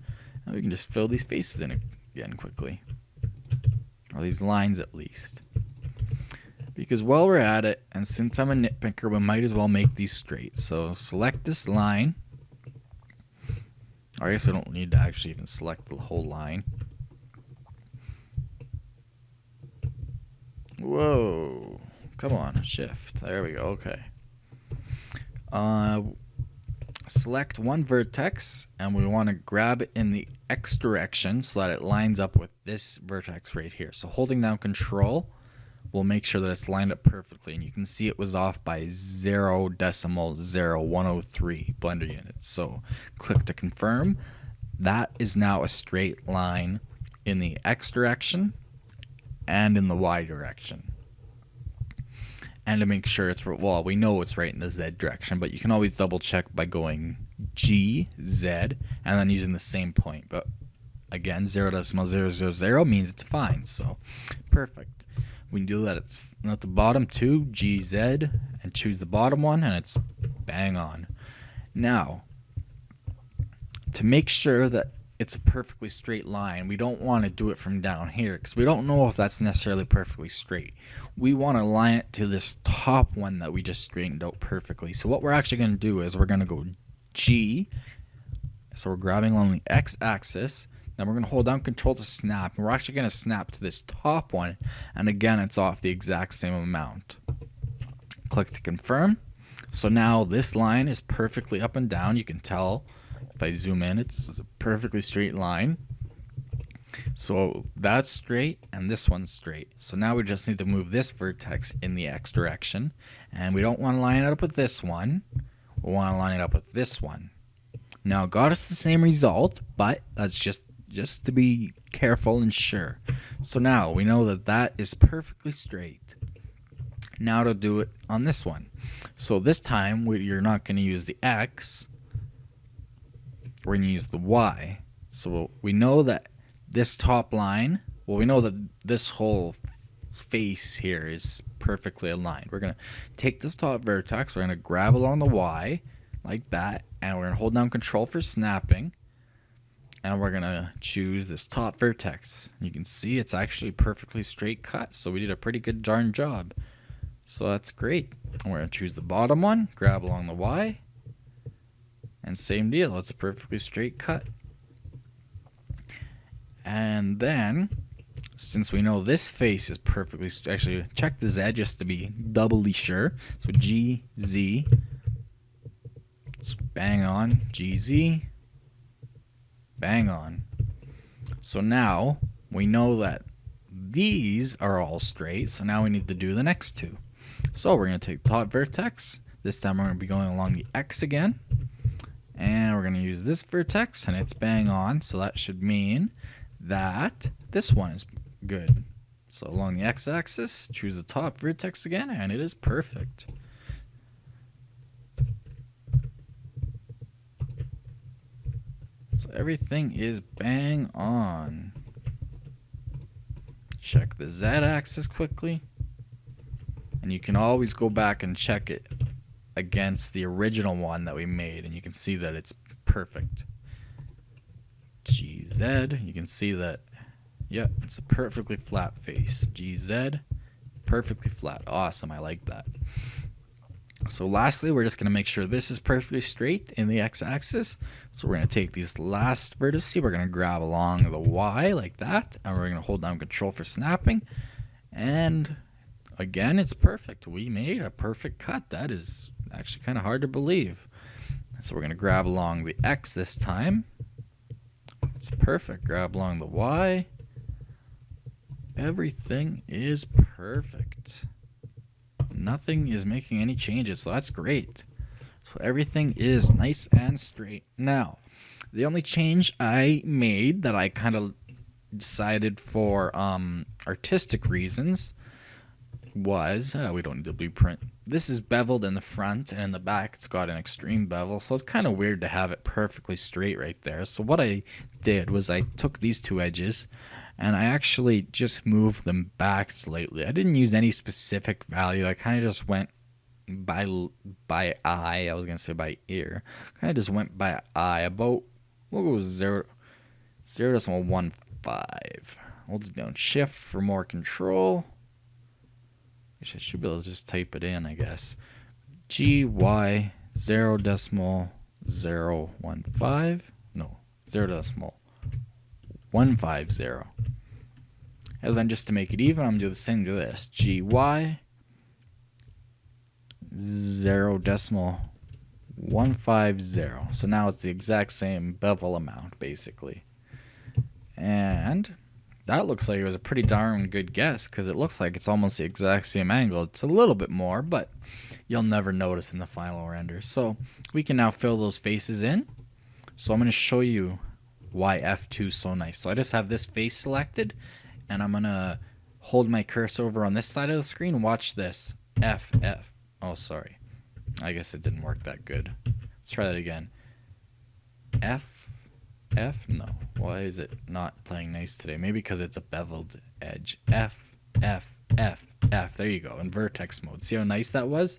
and we can just fill these faces in again quickly. Or these lines at least. Because while we're at it, and since I'm a nitpicker, we might as well make these straight. So select this line. Or I guess we don't need to actually even select the whole line. Whoa. Come on, shift. There we go, okay. Select one vertex, and we want to grab it in the X direction so that it lines up with this vertex right here. So holding down Control will make sure that it's lined up perfectly, and you can see it was off by 0.0103 blender units. So click to confirm. That is now a straight line in the X direction and in the Y direction. And to make sure it's, well, we know it's right in the Z direction, but you can always double check by going G, Z, and then using the same point. But again, 0.000 means it's fine, so perfect. We can do that at the bottom too, GZ, and choose the bottom one, and it's bang on. Now, to make sure that it's a perfectly straight line. We don't want to do it from down here because we don't know if that's necessarily perfectly straight. We want to line it to this top one that we just straightened out perfectly. So what we're actually going to do is we're going to go G. So we're grabbing along the x-axis. Then we're going to hold down Control to snap. And we're actually going to snap to this top one. And again, it's off the exact same amount. Click to confirm. So now this line is perfectly up and down. You can tell if I zoom in, it's a perfectly straight line. So that's straight and this one's straight. So now we just need to move this vertex in the x direction. And we don't want to line it up with this one. We want to line it up with this one. Now it got us the same result, but that's just to be careful and sure. So now we know that that is perfectly straight. Now to do it on this one. So this time you're not going to use the x. We're going to use the y. So we know that this top line, well, we know that this whole face here is perfectly aligned. We're going to take this top vertex, we're going to grab along the y like that, and we're going to hold down Control for snapping, and we're going to choose this top vertex. You can see it's actually perfectly straight cut, so we did a pretty good darn job. So that's great. And we're going to choose the bottom one, grab along the y, and same deal, it's a perfectly straight cut. And then, since we know this face is perfectly straight, actually check the Z just to be doubly sure. So G, Z, it's bang on, G, Z, bang on. So now we know that these are all straight, so now we need to do the next two. So we're going to take the top vertex. This time we're going to be going along the X again. And we're going to use this vertex, and it's bang on, so that should mean that this one is good. So along the x-axis, choose the top vertex again, and it is perfect. So everything is bang on. Check the z-axis quickly, and you can always go back and check it against the original one that we made, and you can see that it's perfect. GZ, you can see that, yeah, it's a perfectly flat face. GZ, perfectly flat. Awesome, I like that. So lastly, we're just going to make sure this is perfectly straight in the x-axis. So we're going to take these last vertices, we're going to grab along the y like that, and we're going to hold down Control for snapping, and again, it's perfect. We made a perfect cut. That is actually kind of hard to believe. So we're going to grab along the X this time. It's perfect. Grab along the Y. Everything is perfect. Nothing is making any changes, so that's great. So everything is nice and straight. Now, the only change I made that I kind of decided for artistic reasons was, we don't need the blueprint. This is beveled in the front, and in the back it's got an extreme bevel, so it's kind of weird to have it perfectly straight right there. So what I did was I took these two edges, and I actually just moved them back slightly. I didn't use any specific value. I kind of just went by eye. I was going to say by ear. Kind of just went by eye. About, we'll go 0.15. Hold it down Shift for more control. I should be able to just type it in, I guess. GY 0.015. No, 0.150. And then just to make it even, I'm going to do the same to this. GY 0.150. So now it's the exact same bevel amount, basically. And that looks like it was a pretty darn good guess, because it looks like it's almost the exact same angle. It's a little bit more, but you'll never notice in the final render. So we can now fill those faces in. So I'm going to show you why F2 is so nice. So I just have this face selected, and I'm going to hold my cursor over on this side of the screen. Watch this. F. Oh, sorry. I guess it didn't work that good. Let's try that again. F. No. Why is it not playing nice today? Maybe because it's a beveled edge. F. There you go. In vertex mode. See how nice that was?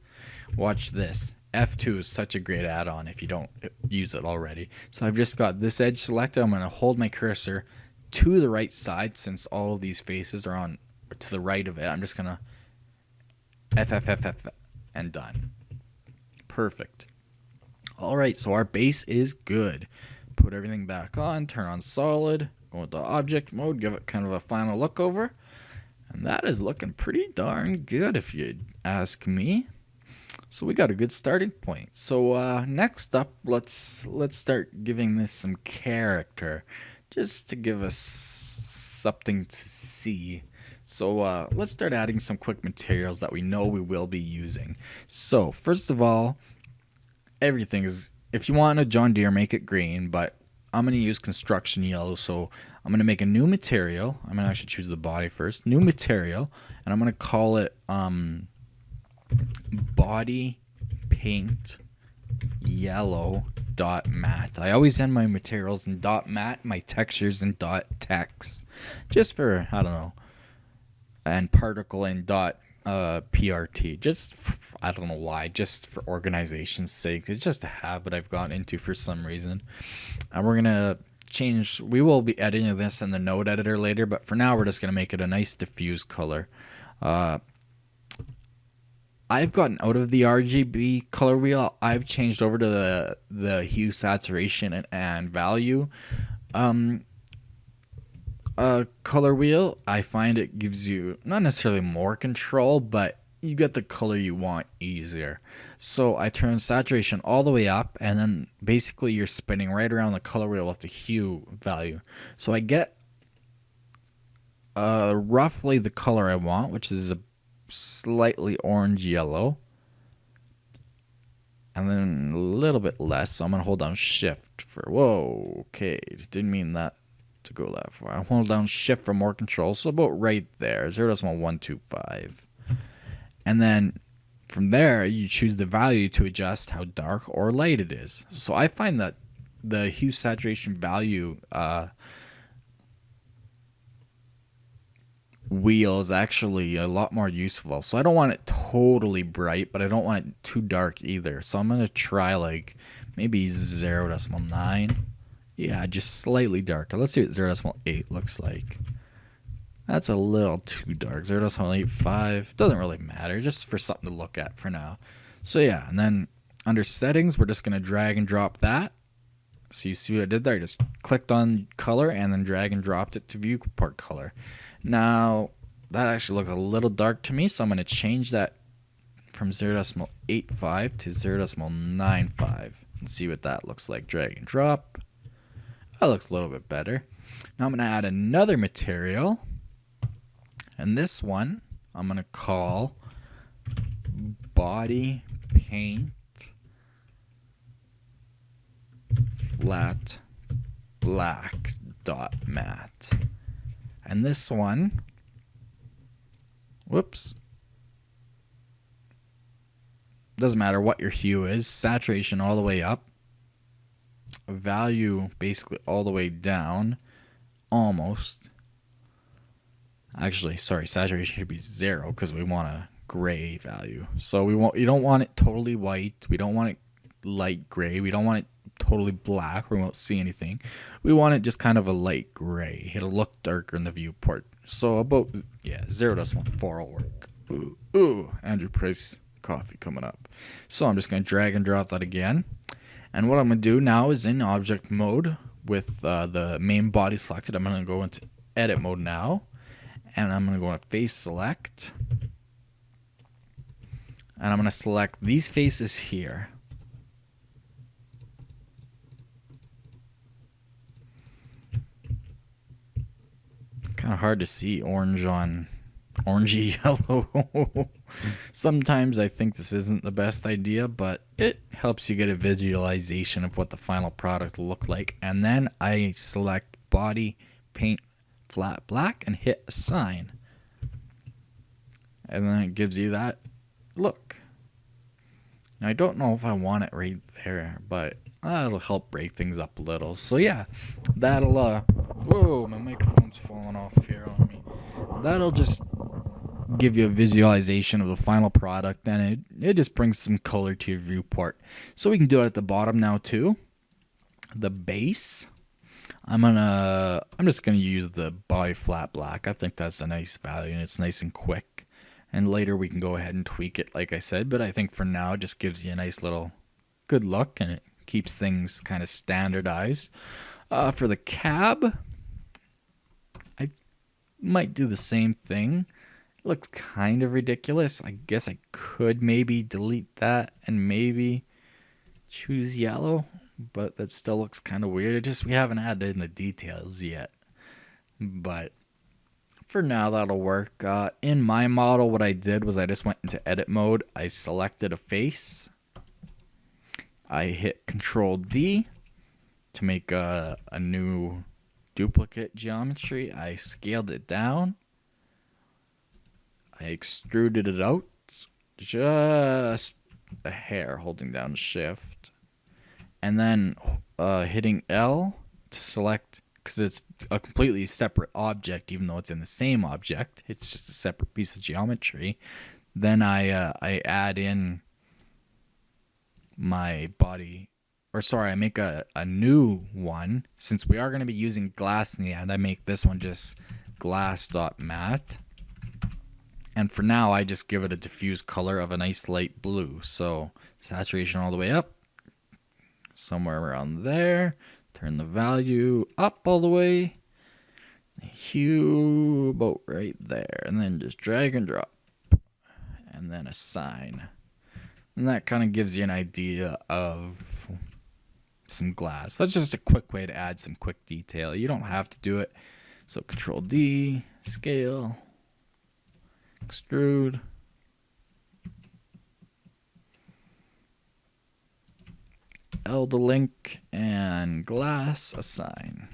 Watch this. F2 is such a great add-on if you don't use it already. So I've just got this edge selected. I'm going to hold my cursor to the right side since all of these faces are on to the right of it. I'm just going to F, and done. Perfect. All right, so our base is good. Put everything back on, turn on solid, go into object mode, give it kind of a final look over. And that is looking pretty darn good if you ask me. So we got a good starting point. So next up, let's start giving this some character, just to give us something to see. So let's start adding some quick materials that we know we will be using. So first of all, everything is, if you want a John Deere, make it green, but I'm going to use construction yellow. So I'm going to make a new material. I'm going to actually choose the body first. New material, and I'm going to call it body paint yellow dot matte. I always end my materials in dot matte, my textures in dot text, just for, I don't know, and particle in dot PRT. Just, I don't know why, just for organization's sake. It's just a habit I've gotten into for some reason. And we're gonna change, we will be editing this in the node editor later, but for now we're just gonna make it a nice diffuse color. I've gotten out of the RGB color wheel. I've changed over to the hue, saturation, and value color wheel. I find it gives you not necessarily more control, but you get the color you want easier. So I turn saturation all the way up, and then basically you're spinning right around the color wheel with the hue value. So I get roughly the color I want, which is a slightly orange yellow, and then a little bit less. So I'm gonna hold down shift for, whoa, okay, didn't mean that to go that far. I hold down shift for more control, so about right there, 0.125. And then from there you choose the value to adjust how dark or light it is. So I find that the hue saturation value wheel is actually a lot more useful. So I don't want it totally bright, but I don't want it too dark either. So I'm going to try like maybe 0.9. Yeah, just slightly darker. Let's see what 0.8 looks like. That's a little too dark. 0.85. Doesn't really matter, just for something to look at for now. So yeah, and then under settings, we're just going to drag and drop that. So you see what I did there? I just clicked on color and then drag and dropped it to viewport color. Now, that actually looks a little dark to me, so I'm going to change that from 0.85 to 0.95 and see what that looks like. Drag and drop. That looks a little bit better. Now I'm going to add another material, and this one I'm going to call body paint flat black dot matte. And this one, whoops, doesn't matter what your hue is, saturation all the way up, value basically all the way down, almost. Actually, sorry, saturation should be 0 because we want a gray value. So you don't want it totally white, we don't want it light gray, we don't want it totally black, we won't see anything. We want it just kind of a light gray. It'll look darker in the viewport. So about, yeah, 0.4 will work. Ooh, Andrew Price coffee coming up. So I'm just going to drag and drop that again. And what I'm going to do now is in object mode with the main body selected. I'm going to go into edit mode now. And I'm going to go into face select. And I'm going to select these faces here. Kind of hard to see orange on orangey yellow. Sometimes I think this isn't the best idea, but it helps you get a visualization of what the final product will look like. And then I select body paint flat black and hit assign. And then it gives you that look. Now I don't know if I want it right there, but that'll help break things up a little. So yeah, that'll whoa, my microphone's falling off here on me. That'll just give you a visualization of the final product, and it just brings some color to your viewport. So we can do it at the bottom now too. The base, I'm just gonna use the body flat black. I think that's a nice value and it's nice and quick. And later we can go ahead and tweak it like I said, but I think for now it just gives you a nice little good look and it keeps things kind of standardized. For the cab, I might do the same thing. It looks kind of ridiculous. I guess I could maybe delete that and maybe choose yellow, but that still looks kind of weird. We haven't added in the details yet, but for now that'll work. In my model, what I did was I just went into edit mode. I selected a face. I hit Control D to make a new duplicate geometry. I scaled it down. I extruded it out just a hair, holding down Shift, and then hitting L to select, because it's a completely separate object even though it's in the same object. It's just a separate piece of geometry. Then I add in my body, or sorry, I make a new one. Since we are going to be using glass in the end, I make this one just glass.matte. And for now, I just give it a diffuse color of a nice light blue. So saturation all the way up, somewhere around there. Turn the value up all the way. Hue about right there. And then just drag and drop. And then assign. And that kind of gives you an idea of some glass. That's just a quick way to add some quick detail. You don't have to do it. So Control D, scale, extrude, L to link, and glass, assign.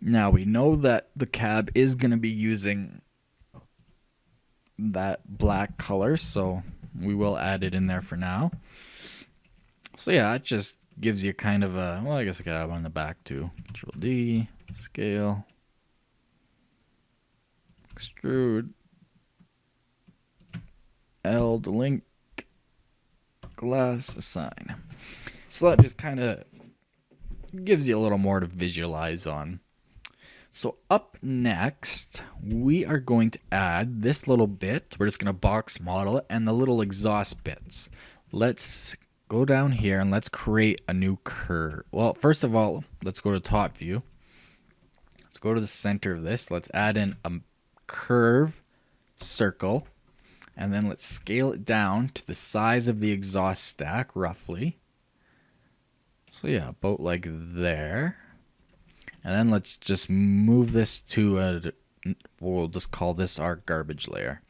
Now we know that the cab is going to be using that black color, so we will add it in there for now. So yeah, it just gives you kind of a, well, I guess I could add one in the back too. Control D, scale, extrude, L to link, glass, assign. So that just kind of gives you a little more to visualize on. So up next, we are going to add this little bit. We're just going to box model it and the little exhaust bits. Let's go down here and let's create a new curve. Well, first of all, let's go to top view. Let's go to the center of this. Let's add in a curve circle. And then let's scale it down to the size of the exhaust stack, roughly. So yeah, about like there. And then let's just move this to we'll just call this our garbage layer.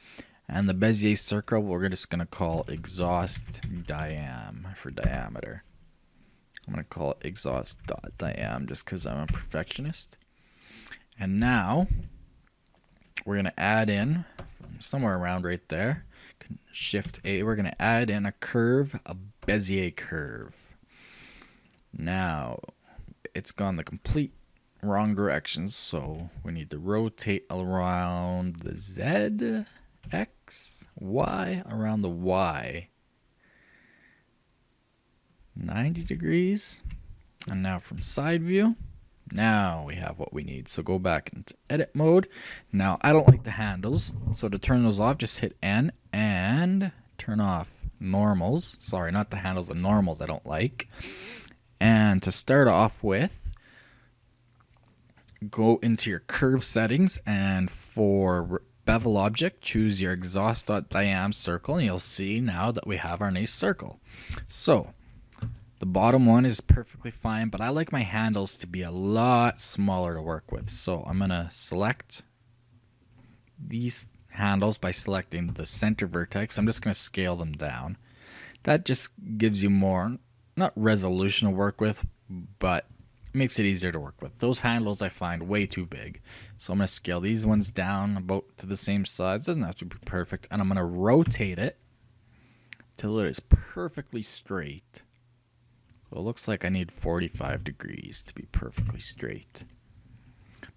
And the Bezier circle, we're just going to call exhaust diam for diameter. I'm going to call it exhaust.diam just because I'm a perfectionist. And now we're going to add in, from somewhere around right there, Shift A, we're going to add in a curve, a Bezier curve. Now, it's gone the complete wrong directions, so we need to rotate around the Z, X, Y, around the Y. 90 degrees. And now from side view, now we have what we need. So go back into edit mode. Now I don't like the handles, so to turn those off, just hit N and turn off normals. Sorry, not the handles, the normals I don't like. And to start off with, go into your curve settings, and for bevel object, choose your exhaust.diam circle, and you'll see now that we have our nice circle. So the bottom one is perfectly fine, but I like my handles to be a lot smaller to work with. So I'm going to select these handles by selecting the center vertex. I'm just going to scale them down. That just gives you more, not resolution to work with, but makes it easier to work with. Those handles I find way too big. So I'm going to scale these ones down about to the same size. Doesn't have to be perfect. And I'm going to rotate it till it is perfectly straight. So it looks like I need 45 degrees to be perfectly straight.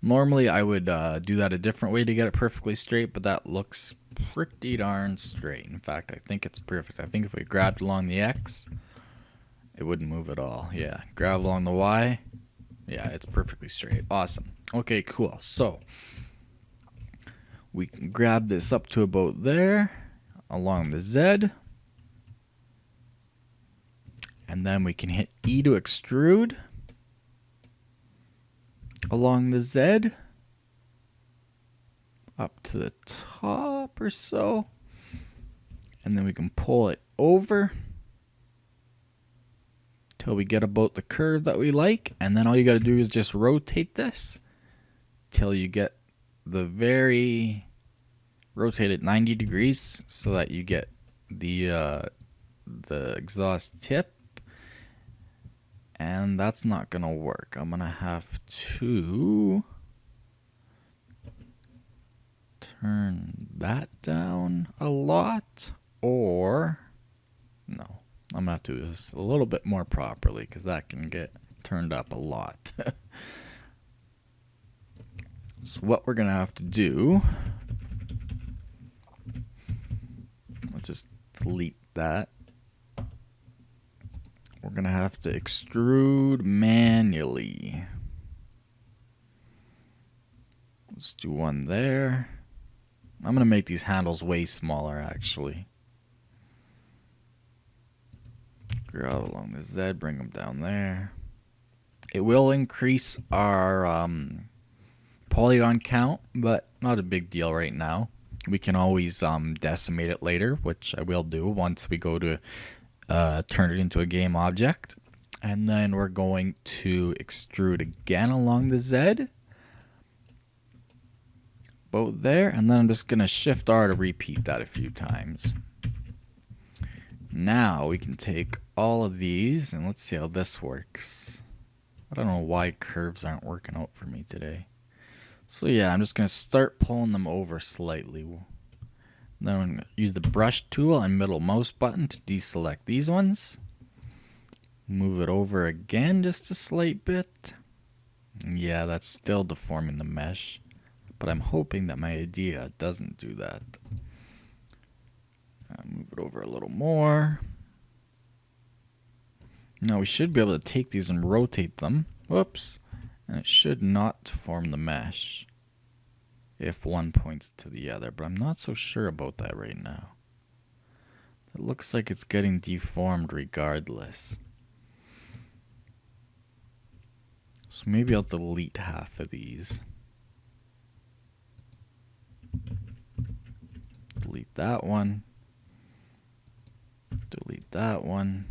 Normally I would do that a different way to get it perfectly straight, but that looks pretty darn straight. In fact, I think it's perfect. I think if we grabbed along the X, it wouldn't move at all. Yeah, grab along the Y. Yeah, it's perfectly straight. Awesome. Okay, cool. So we can grab this up to about there along the Z. And then we can hit E to extrude along the Z up to the top or so. And then we can pull it over till we get about the curve that we like. And then all you got to do is just rotate this till you get the very rotated 90 degrees so that you get the exhaust tip. And that's not gonna work. I'm gonna have to turn that down a lot, or no, I'm gonna have to do this a little bit more properly because that can get turned up a lot. So what we're gonna have to do, let's just delete that. We're going to have to extrude manually. Let's do one there. I'm going to make these handles way smaller, actually. Grab along the Z, bring them down there. It will increase our polygon count, but not a big deal right now. We can always decimate it later, which I will do once we go to turn it into a game object. And then we're going to extrude again along the Z, about there, and then I'm just going to Shift R to repeat that a few times. Now we can take all of these and let's see how this works. I don't know why curves aren't working out for me today. So yeah, I'm just going to start pulling them over slightly. Then I'm going to use the brush tool and middle mouse button to deselect these ones. Move it over again just a slight bit. Yeah, that's still deforming the mesh, but I'm hoping that my idea doesn't do that. Move it over a little more. Now we should be able to take these and rotate them. Whoops. And it should not deform the mesh if one points to the other, but I'm not so sure about that right now. It looks like it's getting deformed regardless. So maybe I'll delete half of these. Delete that one. Delete that one.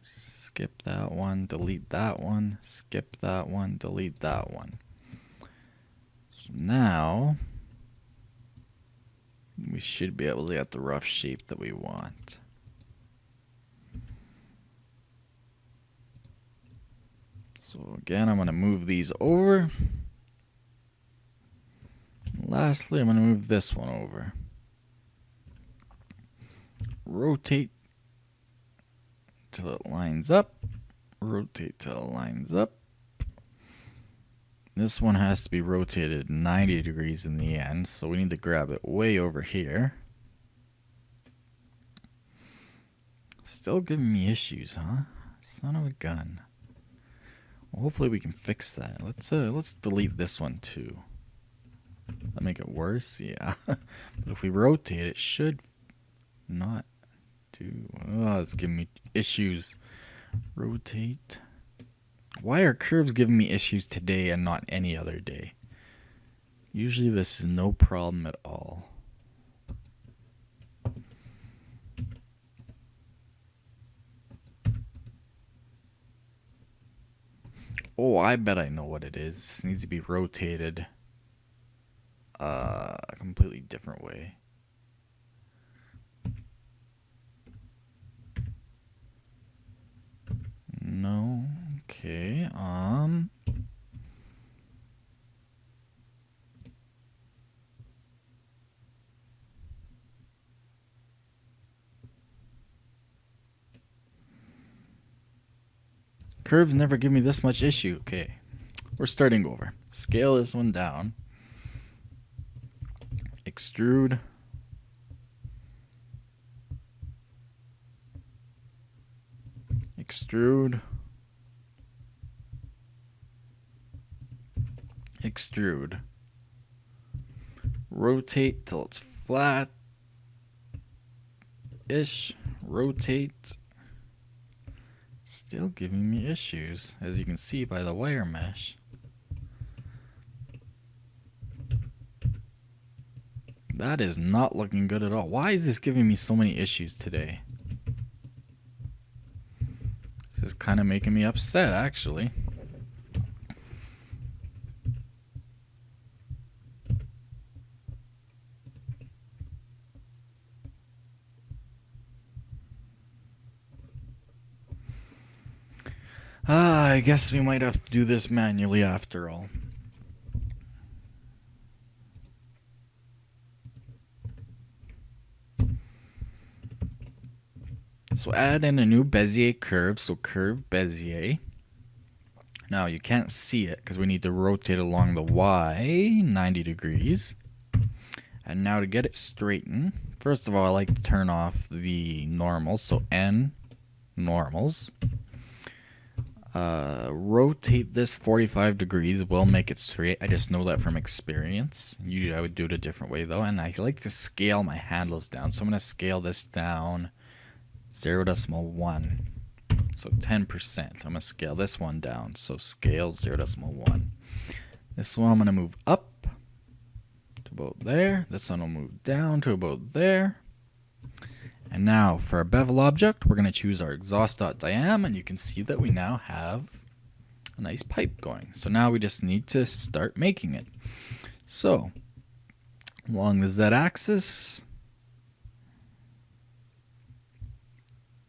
Skip that one. Delete that one. Skip that one. Delete that one. So now we should be able to get the rough shape that we want. So again, I'm going to move these over. And lastly, I'm going to move this one over. Rotate till it lines up. Rotate till it lines up. This one has to be rotated 90 degrees in the end, so we need to grab it way over here. Still giving me issues, huh? Son of a gun. Well, hopefully we can fix that. Let's delete this one too. That make it worse? Yeah. But if we rotate, it should not do. Oh, it's giving me issues. Rotate. Why are curves giving me issues today and not any other day? Usually this is no problem at all. Oh, I bet I know what it is. This needs to be rotated a completely different way. No. Okay. Curves never give me this much issue. Okay, we're starting over. Scale this one down. Extrude. Extrude. Extrude. Rotate till it's flat-ish. Rotate. Still giving me issues, as you can see by the wire mesh. That is not looking good at all. Why is this giving me so many issues today? This is kind of making me upset, actually. I guess we might have to do this manually after all. So add in a new Bezier curve, so curve Bezier. Now you can't see it because we need to rotate along the Y 90 degrees. And now to get it straightened, first of all I like to turn off the normals, so N normals. Rotate this 45 degrees will make it straight. I just know that from experience. Usually I would do it a different way though, and I like to scale my handles down. So I'm going to scale this down 0.1. So 10%. I'm going to scale this one down. So scale 0.1. This one I'm going to move up to about there. This one will move down to about there. And now for our bevel object, we're going to choose our exhaust.diam, and you can see that we now have a nice pipe going. So now we just need to start making it. So along the Z-axis,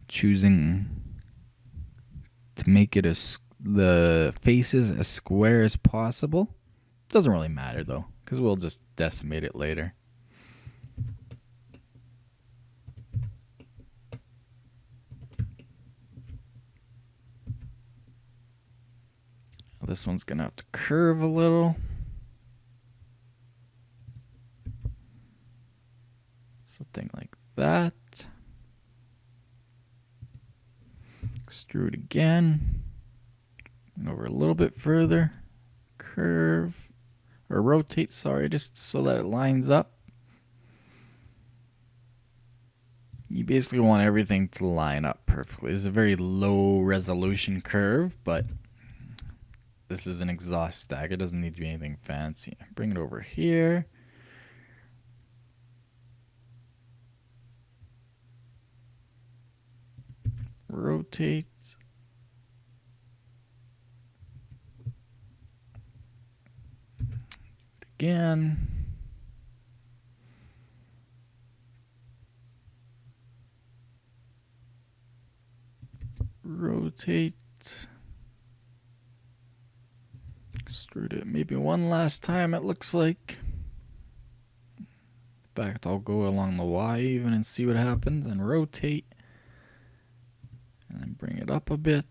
choosing to make it the faces as square as possible. Doesn't really matter though, because we'll just decimate it later. This one's gonna have to curve a little. Something like that. Extrude again. And over a little bit further. Curve. Or rotate, sorry, just so that it lines up. You basically want everything to line up perfectly. This is a very low resolution curve, but this is an exhaust stack. It doesn't need to be anything fancy. Bring it over here. Rotate. Again. Rotate. Extrude it maybe one last time, it looks like. In fact, I'll go along the Y even and see what happens, and rotate. And then bring it up a bit.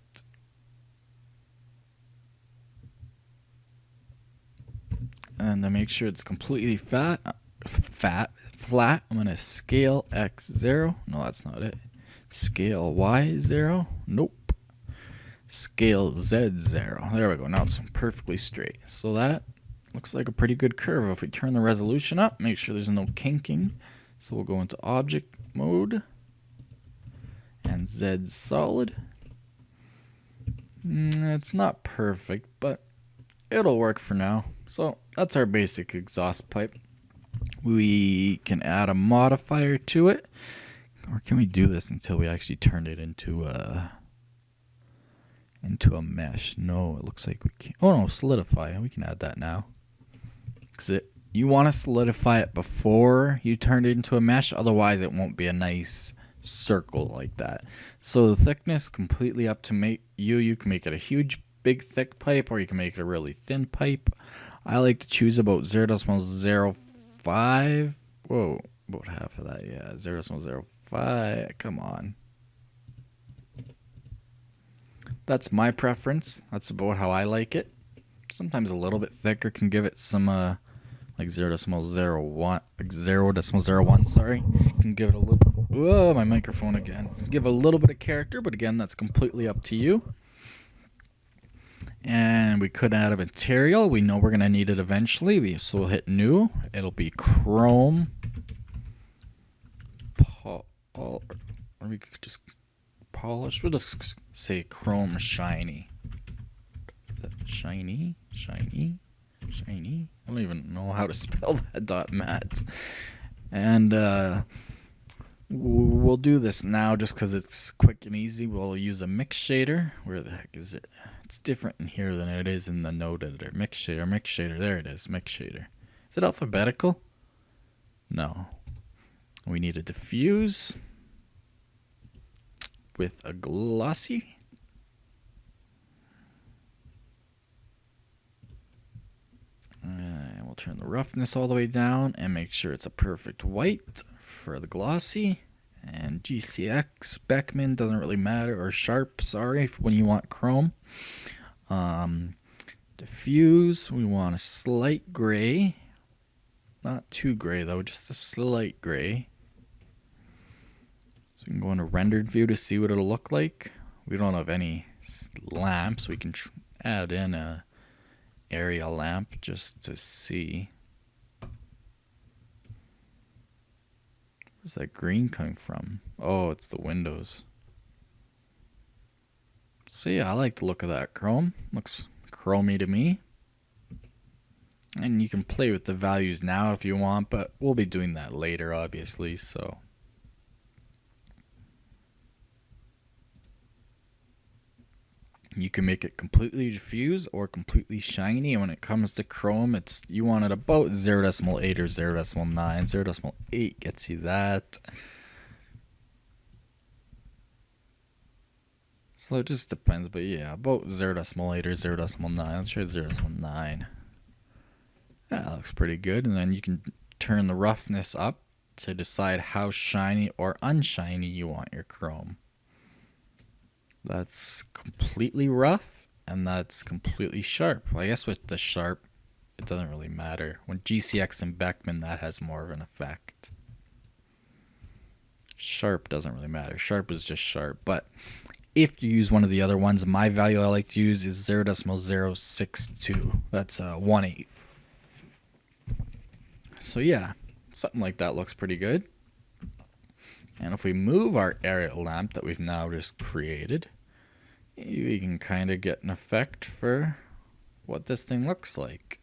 And to make sure it's completely flat, I'm going to scale X0. No, that's not it. Scale Y0. Nope. Scale Z0. There we go. Now it's perfectly straight. So that looks like a pretty good curve. If we turn the resolution up, make sure there's no kinking. So we'll go into object mode. And Z solid. It's not perfect, but it'll work for now. So that's our basic exhaust pipe. We can add a modifier to it. Or can we do this until we actually turn it into a mesh? No, it looks like we can't. Oh no, solidify. We can add that now. Because you want to solidify it before you turn it into a mesh. Otherwise, it won't be a nice circle like that. So the thickness, completely up to you. You can make it a huge, big, thick pipe, or you can make it a really thin pipe. I like to choose about 0.05. Whoa, about half of that. Yeah, 0.05. Come on. That's my preference. That's about how I like it. Sometimes a little bit thicker can give it some like 0.01, sorry. Can give it a little, whoa, my microphone again. Give a little bit of character, but again, that's completely up to you. And we could add a material. We know we're going to need it eventually. So we'll hit new. It'll be chrome. Or we could just polish. We'll just say chrome shiny. Is that shiny? Shiny? Shiny? I don't even know how to spell that .mat. And we'll do this now just because it's quick and easy. We'll use a mix shader. Where the heck is it? It's different in here than it is in the node editor. Mix shader, there it is, mix shader. Is it alphabetical? No. We need a diffuse with a glossy. And we'll turn the roughness all the way down and make sure it's a perfect white for the glossy. And GCX, Beckman, doesn't really matter, or sharp, sorry, when you want chrome. Diffuse, we want a slight gray. Not too gray though, just a slight gray. So we can go into rendered view to see what it'll look like. We don't have any lamps. We can add in a area lamp just to see. Where's that green coming from? Oh, it's the windows. So yeah, I like the look of that chrome. Looks chromey to me. And you can play with the values now if you want, but we'll be doing that later, obviously, so. You can make it completely diffuse or completely shiny, and when it comes to chrome, you want it about 0.8 or 0.9. 0.8 gets you that. So it just depends, but yeah, about 0.8 or 0.9. Let's try 0.9. Yeah, that looks pretty good, and then you can turn the roughness up to decide how shiny or unshiny you want your chrome. That's completely rough, and that's completely sharp. Well, I guess with the sharp, it doesn't really matter. When GCX and Beckman, that has more of an effect. Sharp doesn't really matter. Sharp is just sharp. But if you use one of the other ones, my value I like to use is 0.062. That's 1/8. So yeah, something like that looks pretty good. And if we move our area lamp that we've now just created, we can kind of get an effect for what this thing looks like.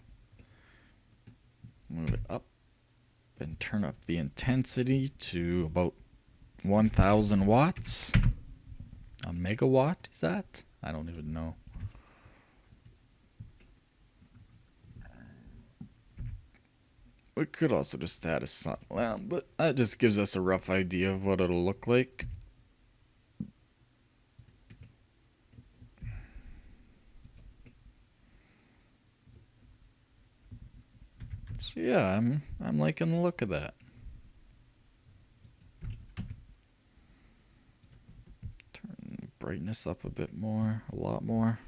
Move it up and turn up the intensity to about 1000 watts. A megawatt, is that? I don't even know. We could also just add a sun lamp, but that just gives us a rough idea of what it'll look like. So yeah, I'm liking the look of that. Turn the brightness up a bit more, a lot more,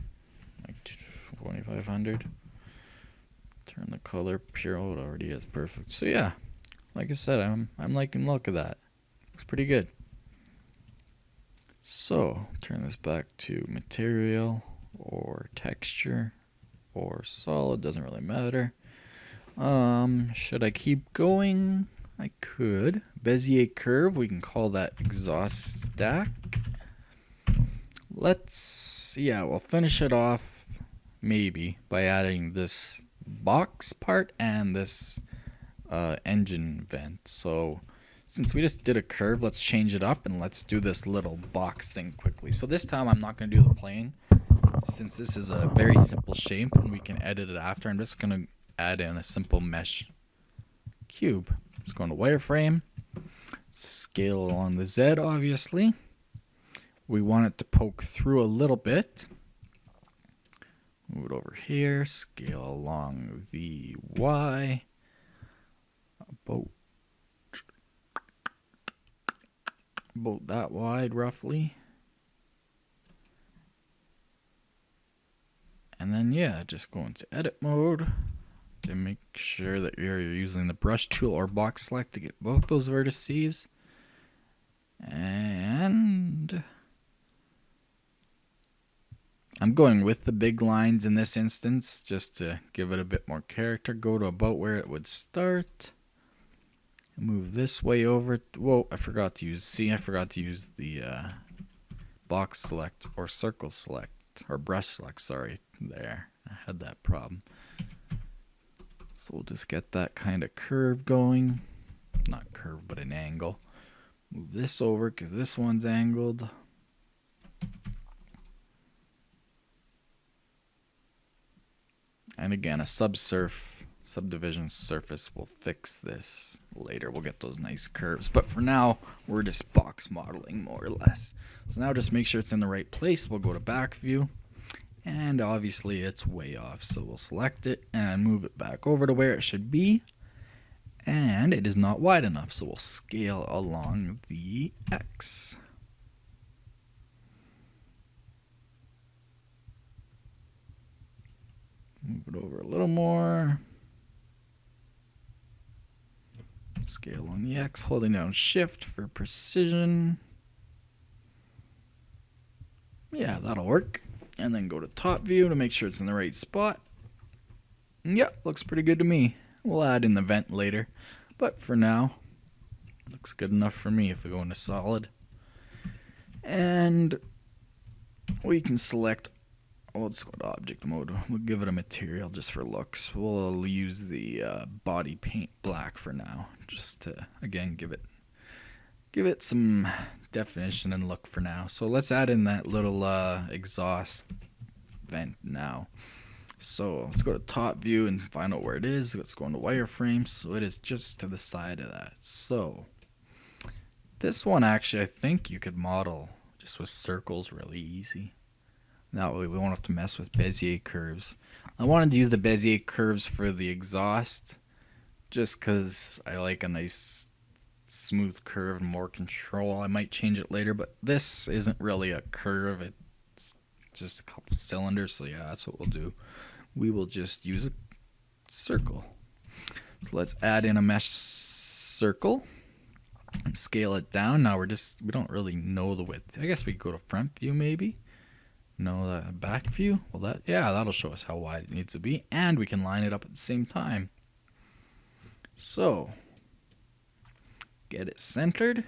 like 2500. Turn the color pure. Oh, it already is perfect. So yeah, like I said, I'm liking the look of that. Looks pretty good. So turn this back to material or texture or solid. Doesn't really matter. Should I keep going? I could. Bezier curve. We can call that exhaust stack. We'll finish it off maybe by adding this box part and this engine vent. So since we just did a curve, let's change it up and let's do this little box thing quickly. So this time I'm not going to do the plane since this is a very simple shape and we can edit it after. I'm just going to add in a simple mesh cube. Just going to wireframe, scale along the Z obviously. We want it to poke through a little bit. Move it over here, scale along the Y, about that wide roughly. And then, yeah, just go into edit mode to make sure that you're using the brush tool or box select to get both those vertices. And I'm going with the big lines in this instance just to give it a bit more character. Go to about where it would start. Move this way over. Whoa, I forgot to use the box select or circle select or brush select, sorry. There, I had that problem. So we'll just get that kind of curve going. Not curve, but an angle. Move this over because this one's angled. And again, a subdivision surface will fix this later. We'll get those nice curves. But for now, we're just box modeling more or less. So now just make sure it's in the right place. We'll go to back view. And obviously it's way off. So we'll select it and move it back over to where it should be. And it is not wide enough. So we'll scale along the X. Move it over a little more. Scale on the X, holding down Shift for precision. Yeah, that'll work. And then go to top view to make sure it's in the right spot. Yep, looks pretty good to me. We'll add in the vent later. But for now, looks good enough for me if we go into solid. And we can select, let's go to object mode. We'll give it a material just for looks. We'll use the body paint black for now, just to, again, give it some definition and look for now. So let's add in that little exhaust vent now. So let's go to top view and find out where it is. Let's go into wireframe. So it is just to the side of that. So this one actually, I think you could model just with circles really easy. That way we won't have to mess with Bezier curves. I wanted to use the Bezier curves for the exhaust just because I like a nice smooth curve and more control. I might change it later, but this isn't really a curve. It's just a couple cylinders, so yeah, that's what we'll do. We will just use a circle. So let's add in a mesh circle and scale it down. Now we don't really know the width. I guess we could go to front view maybe. No, the back view. Well, that'll show us how wide it needs to be, and we can line it up at the same time. So get it centered.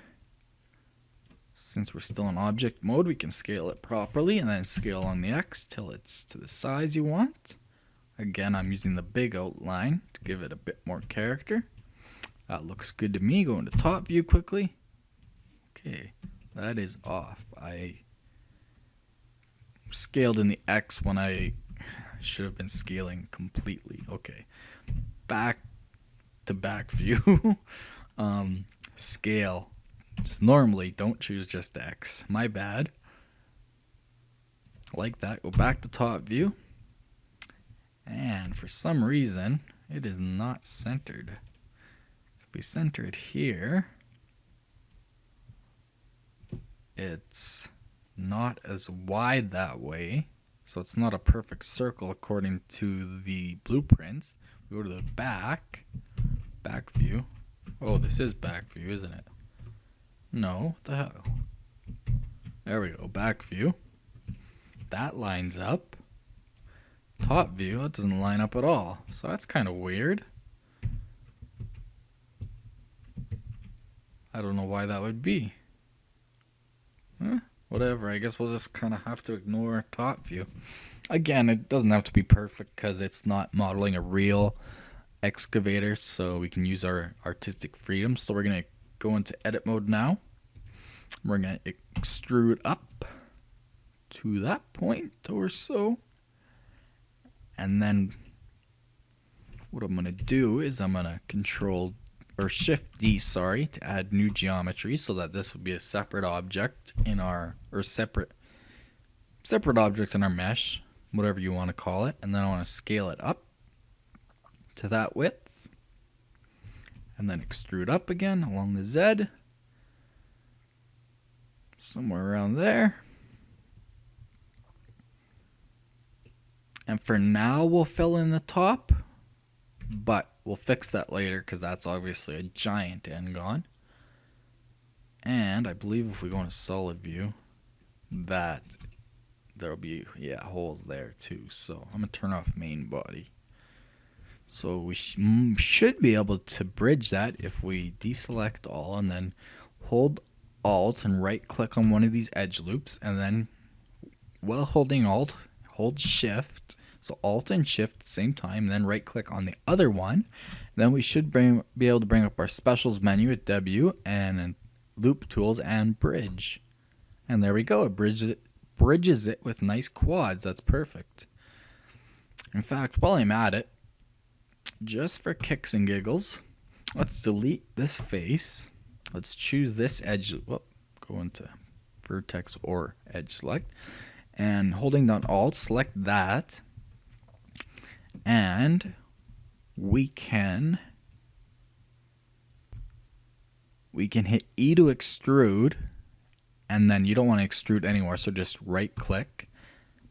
Since we're still in object mode, we can scale it properly and then scale on the X till it's to the size you want. Again, I'm using the big outline to give it a bit more character. That looks good to me. Go into top view quickly. Okay, that is off. I scaled in the X when I should have been scaling completely. Okay, back to back view. Scale. Just normally don't choose just X. My bad. Like that. Go back to top view. And for some reason, it is not centered. So if we center it here, it's not as wide that way. So it's not a perfect circle according to the blueprints. We go to the back view. Oh, this is back view, isn't it? No, what the hell? There we go, back view. That lines up. Top view, that doesn't line up at all. So that's kind of weird. I don't know why that would be. Whatever, I guess we'll just kind of have to ignore top view. Again, it doesn't have to be perfect because it's not modeling a real excavator, so we can use our artistic freedom. So we're going to go into edit mode now. We're going to extrude up to that point or so. And then what I'm going to do is I'm going to control or shift D, sorry, to add new geometry so that this would be a separate object in our, or separate object in our mesh, whatever you want to call it. And then I want to scale it up to that width. And then extrude up again along the Z. Somewhere around there. And for now, we'll fill in the top, but we'll fix that later because that's obviously a giant N-gon. And I believe if we go into solid view, that there'll be, yeah, holes there too. So I'm going to turn off main body. So we should be able to bridge that if we deselect all and then hold Alt and right click on one of these edge loops, and then while holding Alt, hold Shift. So Alt and Shift at the same time, then right click on the other one. Then we should be able to bring up our specials menu at W and then loop tools and bridge. And there we go. It bridges it with nice quads. That's perfect. In fact, while I'm at it, just for kicks and giggles, let's delete this face. Let's choose this edge. Well, go into vertex or edge select. And holding down Alt, select that. And we can hit E to extrude. And then you don't want to extrude anywhere, so just right click.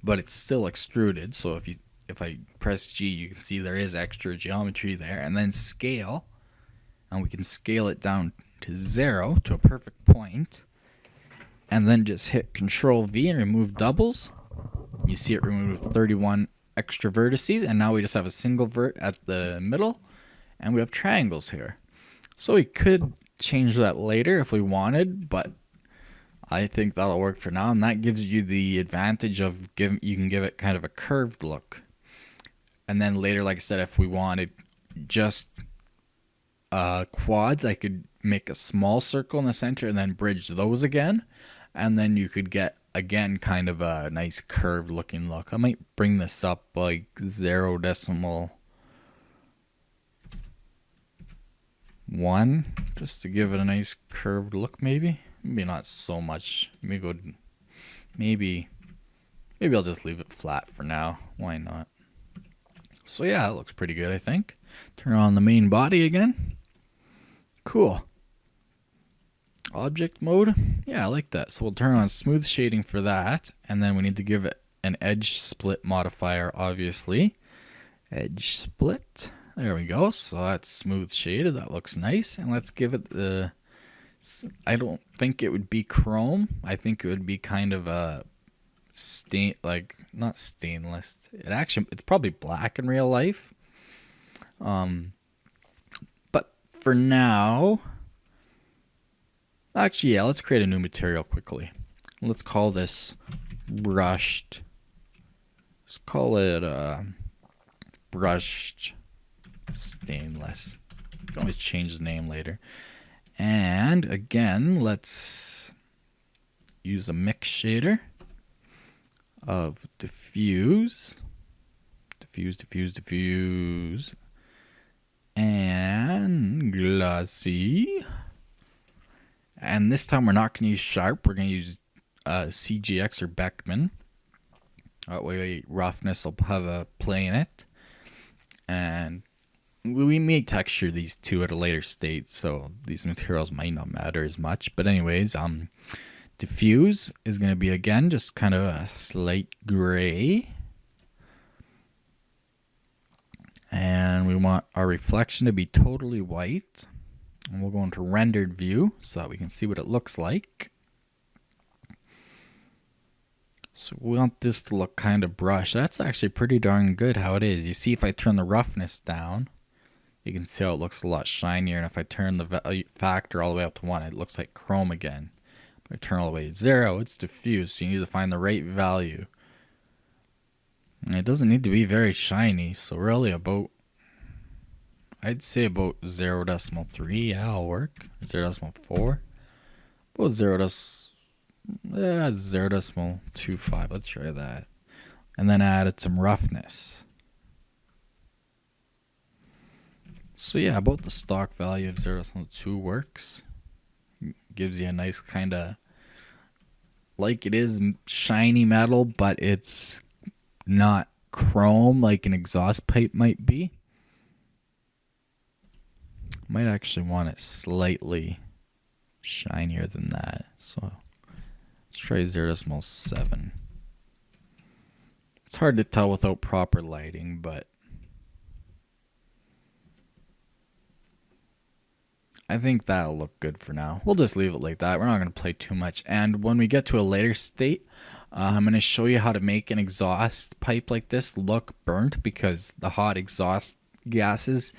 But it's still extruded, so if I press G, you can see there is extra geometry there. And then scale, and we can scale it down to 0 to a perfect point. And then just hit Control V and remove doubles. You see it removed 31 extra vertices, and now we just have a single vert at the middle, and we have triangles here. So we could change that later if we wanted, but I think that'll work for now, and that gives you the advantage of you can give it kind of a curved look. And then later, like I said, if we wanted just quads, I could make a small circle in the center and then bridge those again. And then you could get, again, kind of a nice curved looking look. I might bring this up like 0.1 just to give it a nice curved look, maybe. Maybe not so much. Maybe I'll just leave it flat for now. Why not? So yeah, it looks pretty good, I think. Turn on the main body again. Cool. Object mode. Yeah, I like that. So we'll turn on smooth shading for that. And then we need to give it an edge split modifier, obviously. Edge split. There we go. So that's smooth shaded. That looks nice. And let's give it the... I don't think it would be chrome. I think it would be kind of a not stainless. It's probably black in real life. But for now, actually, yeah, let's create a new material quickly. Let's call this brushed. Let's call it brushed stainless. You can always change the name later. And again, let's use a mix shader of diffuse, and glossy. And this time we're not going to use sharp. We're going to use CGX or Beckman. That way roughness will have a play in it. And we may texture these two at a later state, so these materials might not matter as much. But anyways, diffuse is going to be, again, just kind of a slight gray. And we want our reflection to be totally white. And we'll go into rendered view so that we can see what it looks like. So we want this to look kind of brushed. That's actually pretty darn good how it is. You see, if I turn the roughness down, you can see how it looks a lot shinier. And if I turn the value factor all the way up to 1, it looks like chrome again. If I turn all the way to 0, it's diffuse. So you need to find the right value. And it doesn't need to be very shiny. So really I'd say about 0.3. Yeah, it'll work. 0.4. About 0.25. Let's try that. And then add some roughness. So yeah, about the stock value of 0.2 works. Gives you a nice kind of, like it is shiny metal, but it's not chrome like an exhaust pipe might be. Might actually want it slightly shinier than that. So let's try 0.7. It's It's hard to tell without proper lighting, but I think that'll look good for now. We'll just leave it like that. We're not going to play too much. And when we get to a later state, I'm going to show you how to make an exhaust pipe like this look burnt, because the hot exhaust gases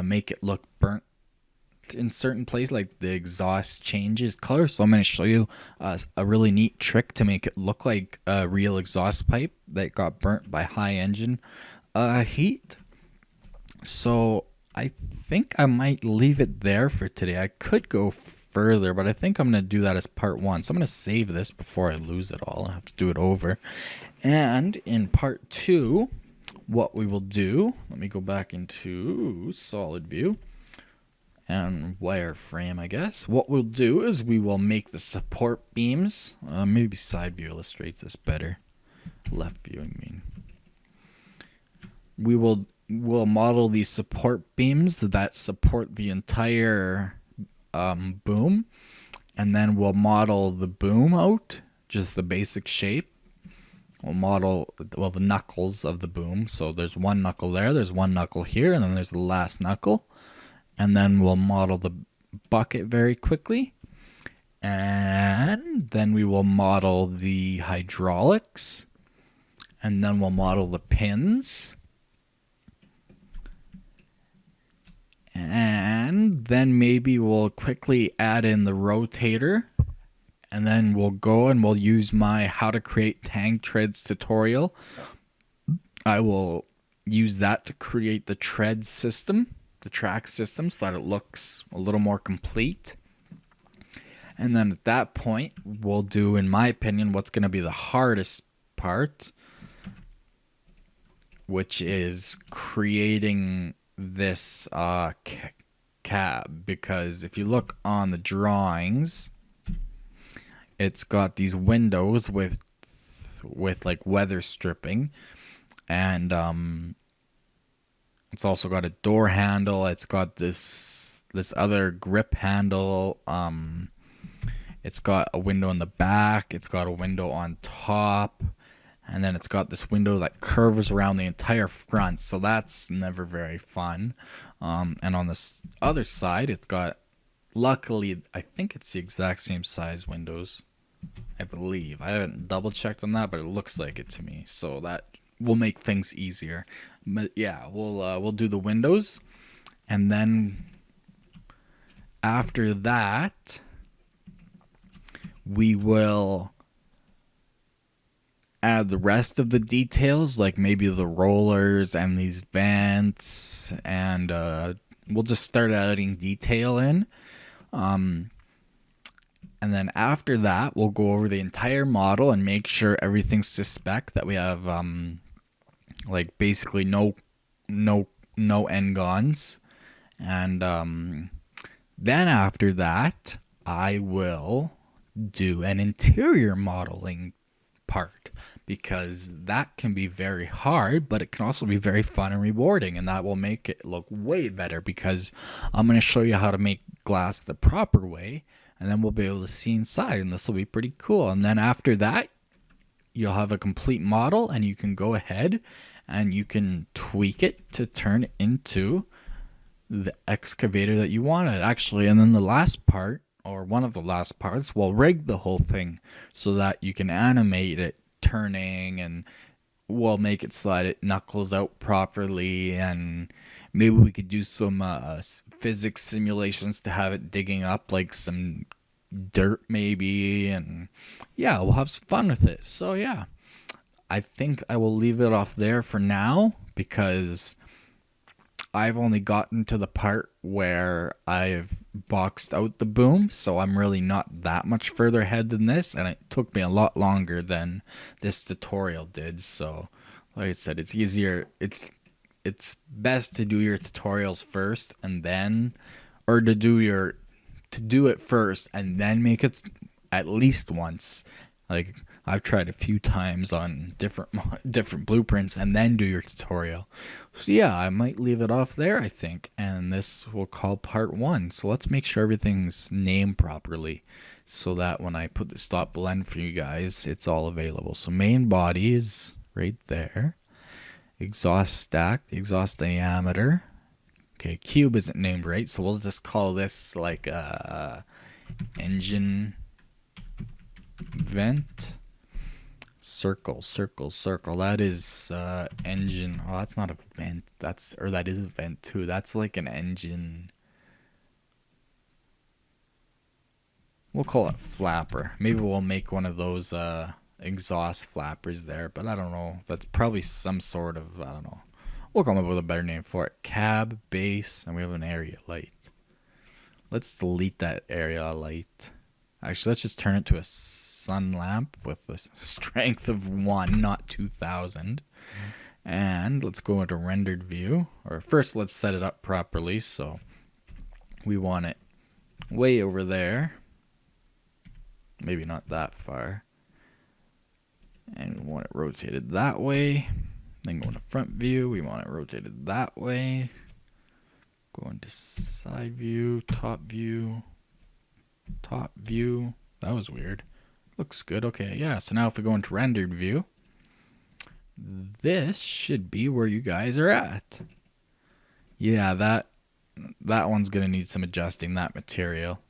make it look burnt in certain places, like the exhaust changes color. So I'm going to show you a really neat trick to make it look like a real exhaust pipe that got burnt by high engine heat. So I think I might leave it there for today. I could go further, but I think I'm going to do that as part 1. So I'm going to save this before I lose it all. I have to do it over. And in part 2, what we will do, let me go back into solid view and wireframe, I guess. What we'll do is we will make the support beams. Maybe side view illustrates this better. Left view, I mean. We'll model these support beams that support the entire boom, and then we'll model the boom out, just the basic shape. We'll model, well, the knuckles of the boom. So there's one knuckle there, there's one knuckle here, and then there's the last knuckle. And then we'll model the bucket very quickly. And then we will model the hydraulics. And then we'll model the pins. And then maybe we'll quickly add in the rotator. And then we'll go and we'll use my how to create tank treads tutorial. I will use that to create the tread system, the track system, so that it looks a little more complete. And then at that point, we'll do, in my opinion, what's going to be the hardest part, which is creating this cab. Because if you look on the drawings, it's got these windows with like weather stripping, and it's also got a door handle. It's got this other grip handle. It's got a window in the back. It's got a window on top. And then it's got this window that curves around the entire front. So that's never very fun. And on this other side, it's got, luckily, I think it's the exact same size windows. I believe. I haven't double checked on that, but it looks like it to me. So that will make things easier. But yeah, we'll do the windows, and then after that, we will add the rest of the details, like maybe the rollers and these vents, and we'll just start adding detail in. And then after that, we'll go over the entire model and make sure everything's to spec, that we have like basically no N-gons. And then after that, I will do an interior modeling part, because that can be very hard, but it can also be very fun and rewarding, and that will make it look way better, because I'm going to show you how to make glass the proper way, and then we'll be able to see inside, and this will be pretty cool. And then after that, you'll have a complete model, and you can go ahead and you can tweak it to turn it into the excavator that you wanted, actually. And then the last part, or one of the last parts, we'll rig the whole thing so that you can animate it turning, and we'll make it so that it knuckles out properly, and maybe we could do some physics simulations to have it digging up like some dirt maybe, and yeah, we'll have some fun with it. So yeah, I think I will leave it off there for now, because I've only gotten to the part where I've boxed out the boom, so I'm really not that much further ahead than this, and it took me a lot longer than this tutorial did. So like I said, it's easier, it's best to do your tutorials first, and then, or to do it first and then make it at least once. Like, I've tried a few times on different blueprints, and then do your tutorial. So yeah, I might leave it off there, I think, and this we'll call part 1. So let's make sure everything's named properly, so that when I put the stop blend for you guys, it's all available. So main body is right there. Exhaust stack, the exhaust diameter. Okay, cube isn't named right, so we'll just call this like a engine vent. Circle, circle, circle. That is engine. Oh, that's not a vent. That is a vent too. That's like an engine. We'll call it flapper. Maybe we'll make one of those exhaust flappers there, but I don't know. That's probably some sort of, I don't know. We'll come up with a better name for it. Cab, base, and we have an area light. Let's delete that area light. Actually, let's just turn it to a sun lamp with a strength of 1, not 2000. And let's go into rendered view. Or first, let's set it up properly. So we want it way over there. Maybe not that far. And we want it rotated that way. Then go into front view. We want it rotated that way. Go into side view, top view, top view. That was weird. Looks good. Okay, yeah. So now if we go into rendered view, this should be where you guys are at. Yeah, that one's going to need some adjusting, that material.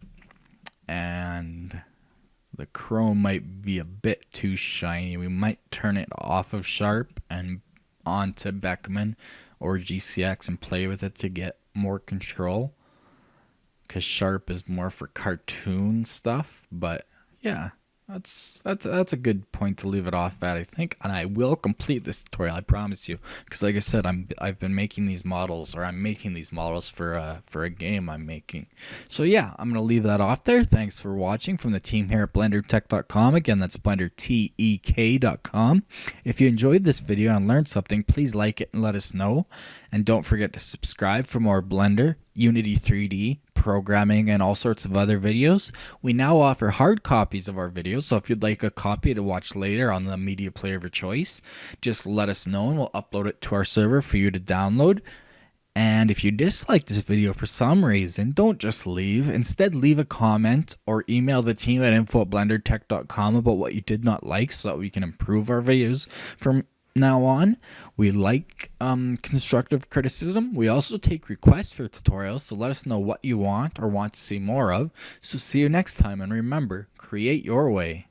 And the chrome might be a bit too shiny. We might turn it off of Sharp and onto Beckman or GCX and play with it to get more control. Because Sharp is more for cartoon stuff. But yeah, that's a good point to leave it off at, I think. And I will complete this tutorial, I promise you. Because like I said, I've been making these models, or I'm making these models for a game I'm making. So yeah, I'm gonna leave that off there. Thanks for watching from the team here at BlenderTech.com. Again, that's BlenderTech.com. If you enjoyed this video and learned something, please like it and let us know. And don't forget to subscribe for more Blender, Unity 3D, programming, and all sorts of other videos. We now offer hard copies of our videos, so if you'd like a copy to watch later on the media player of your choice, just let us know and we'll upload it to our server for you to download. And if you dislike this video for some reason, don't just leave. Instead, leave a comment or email the team at info@blendertech.com about what you did not like so that we can improve our videos from now on. We like constructive criticism. We also take requests for tutorials, so let us know what you want or want to see more of. So see you next time, and remember, create your way.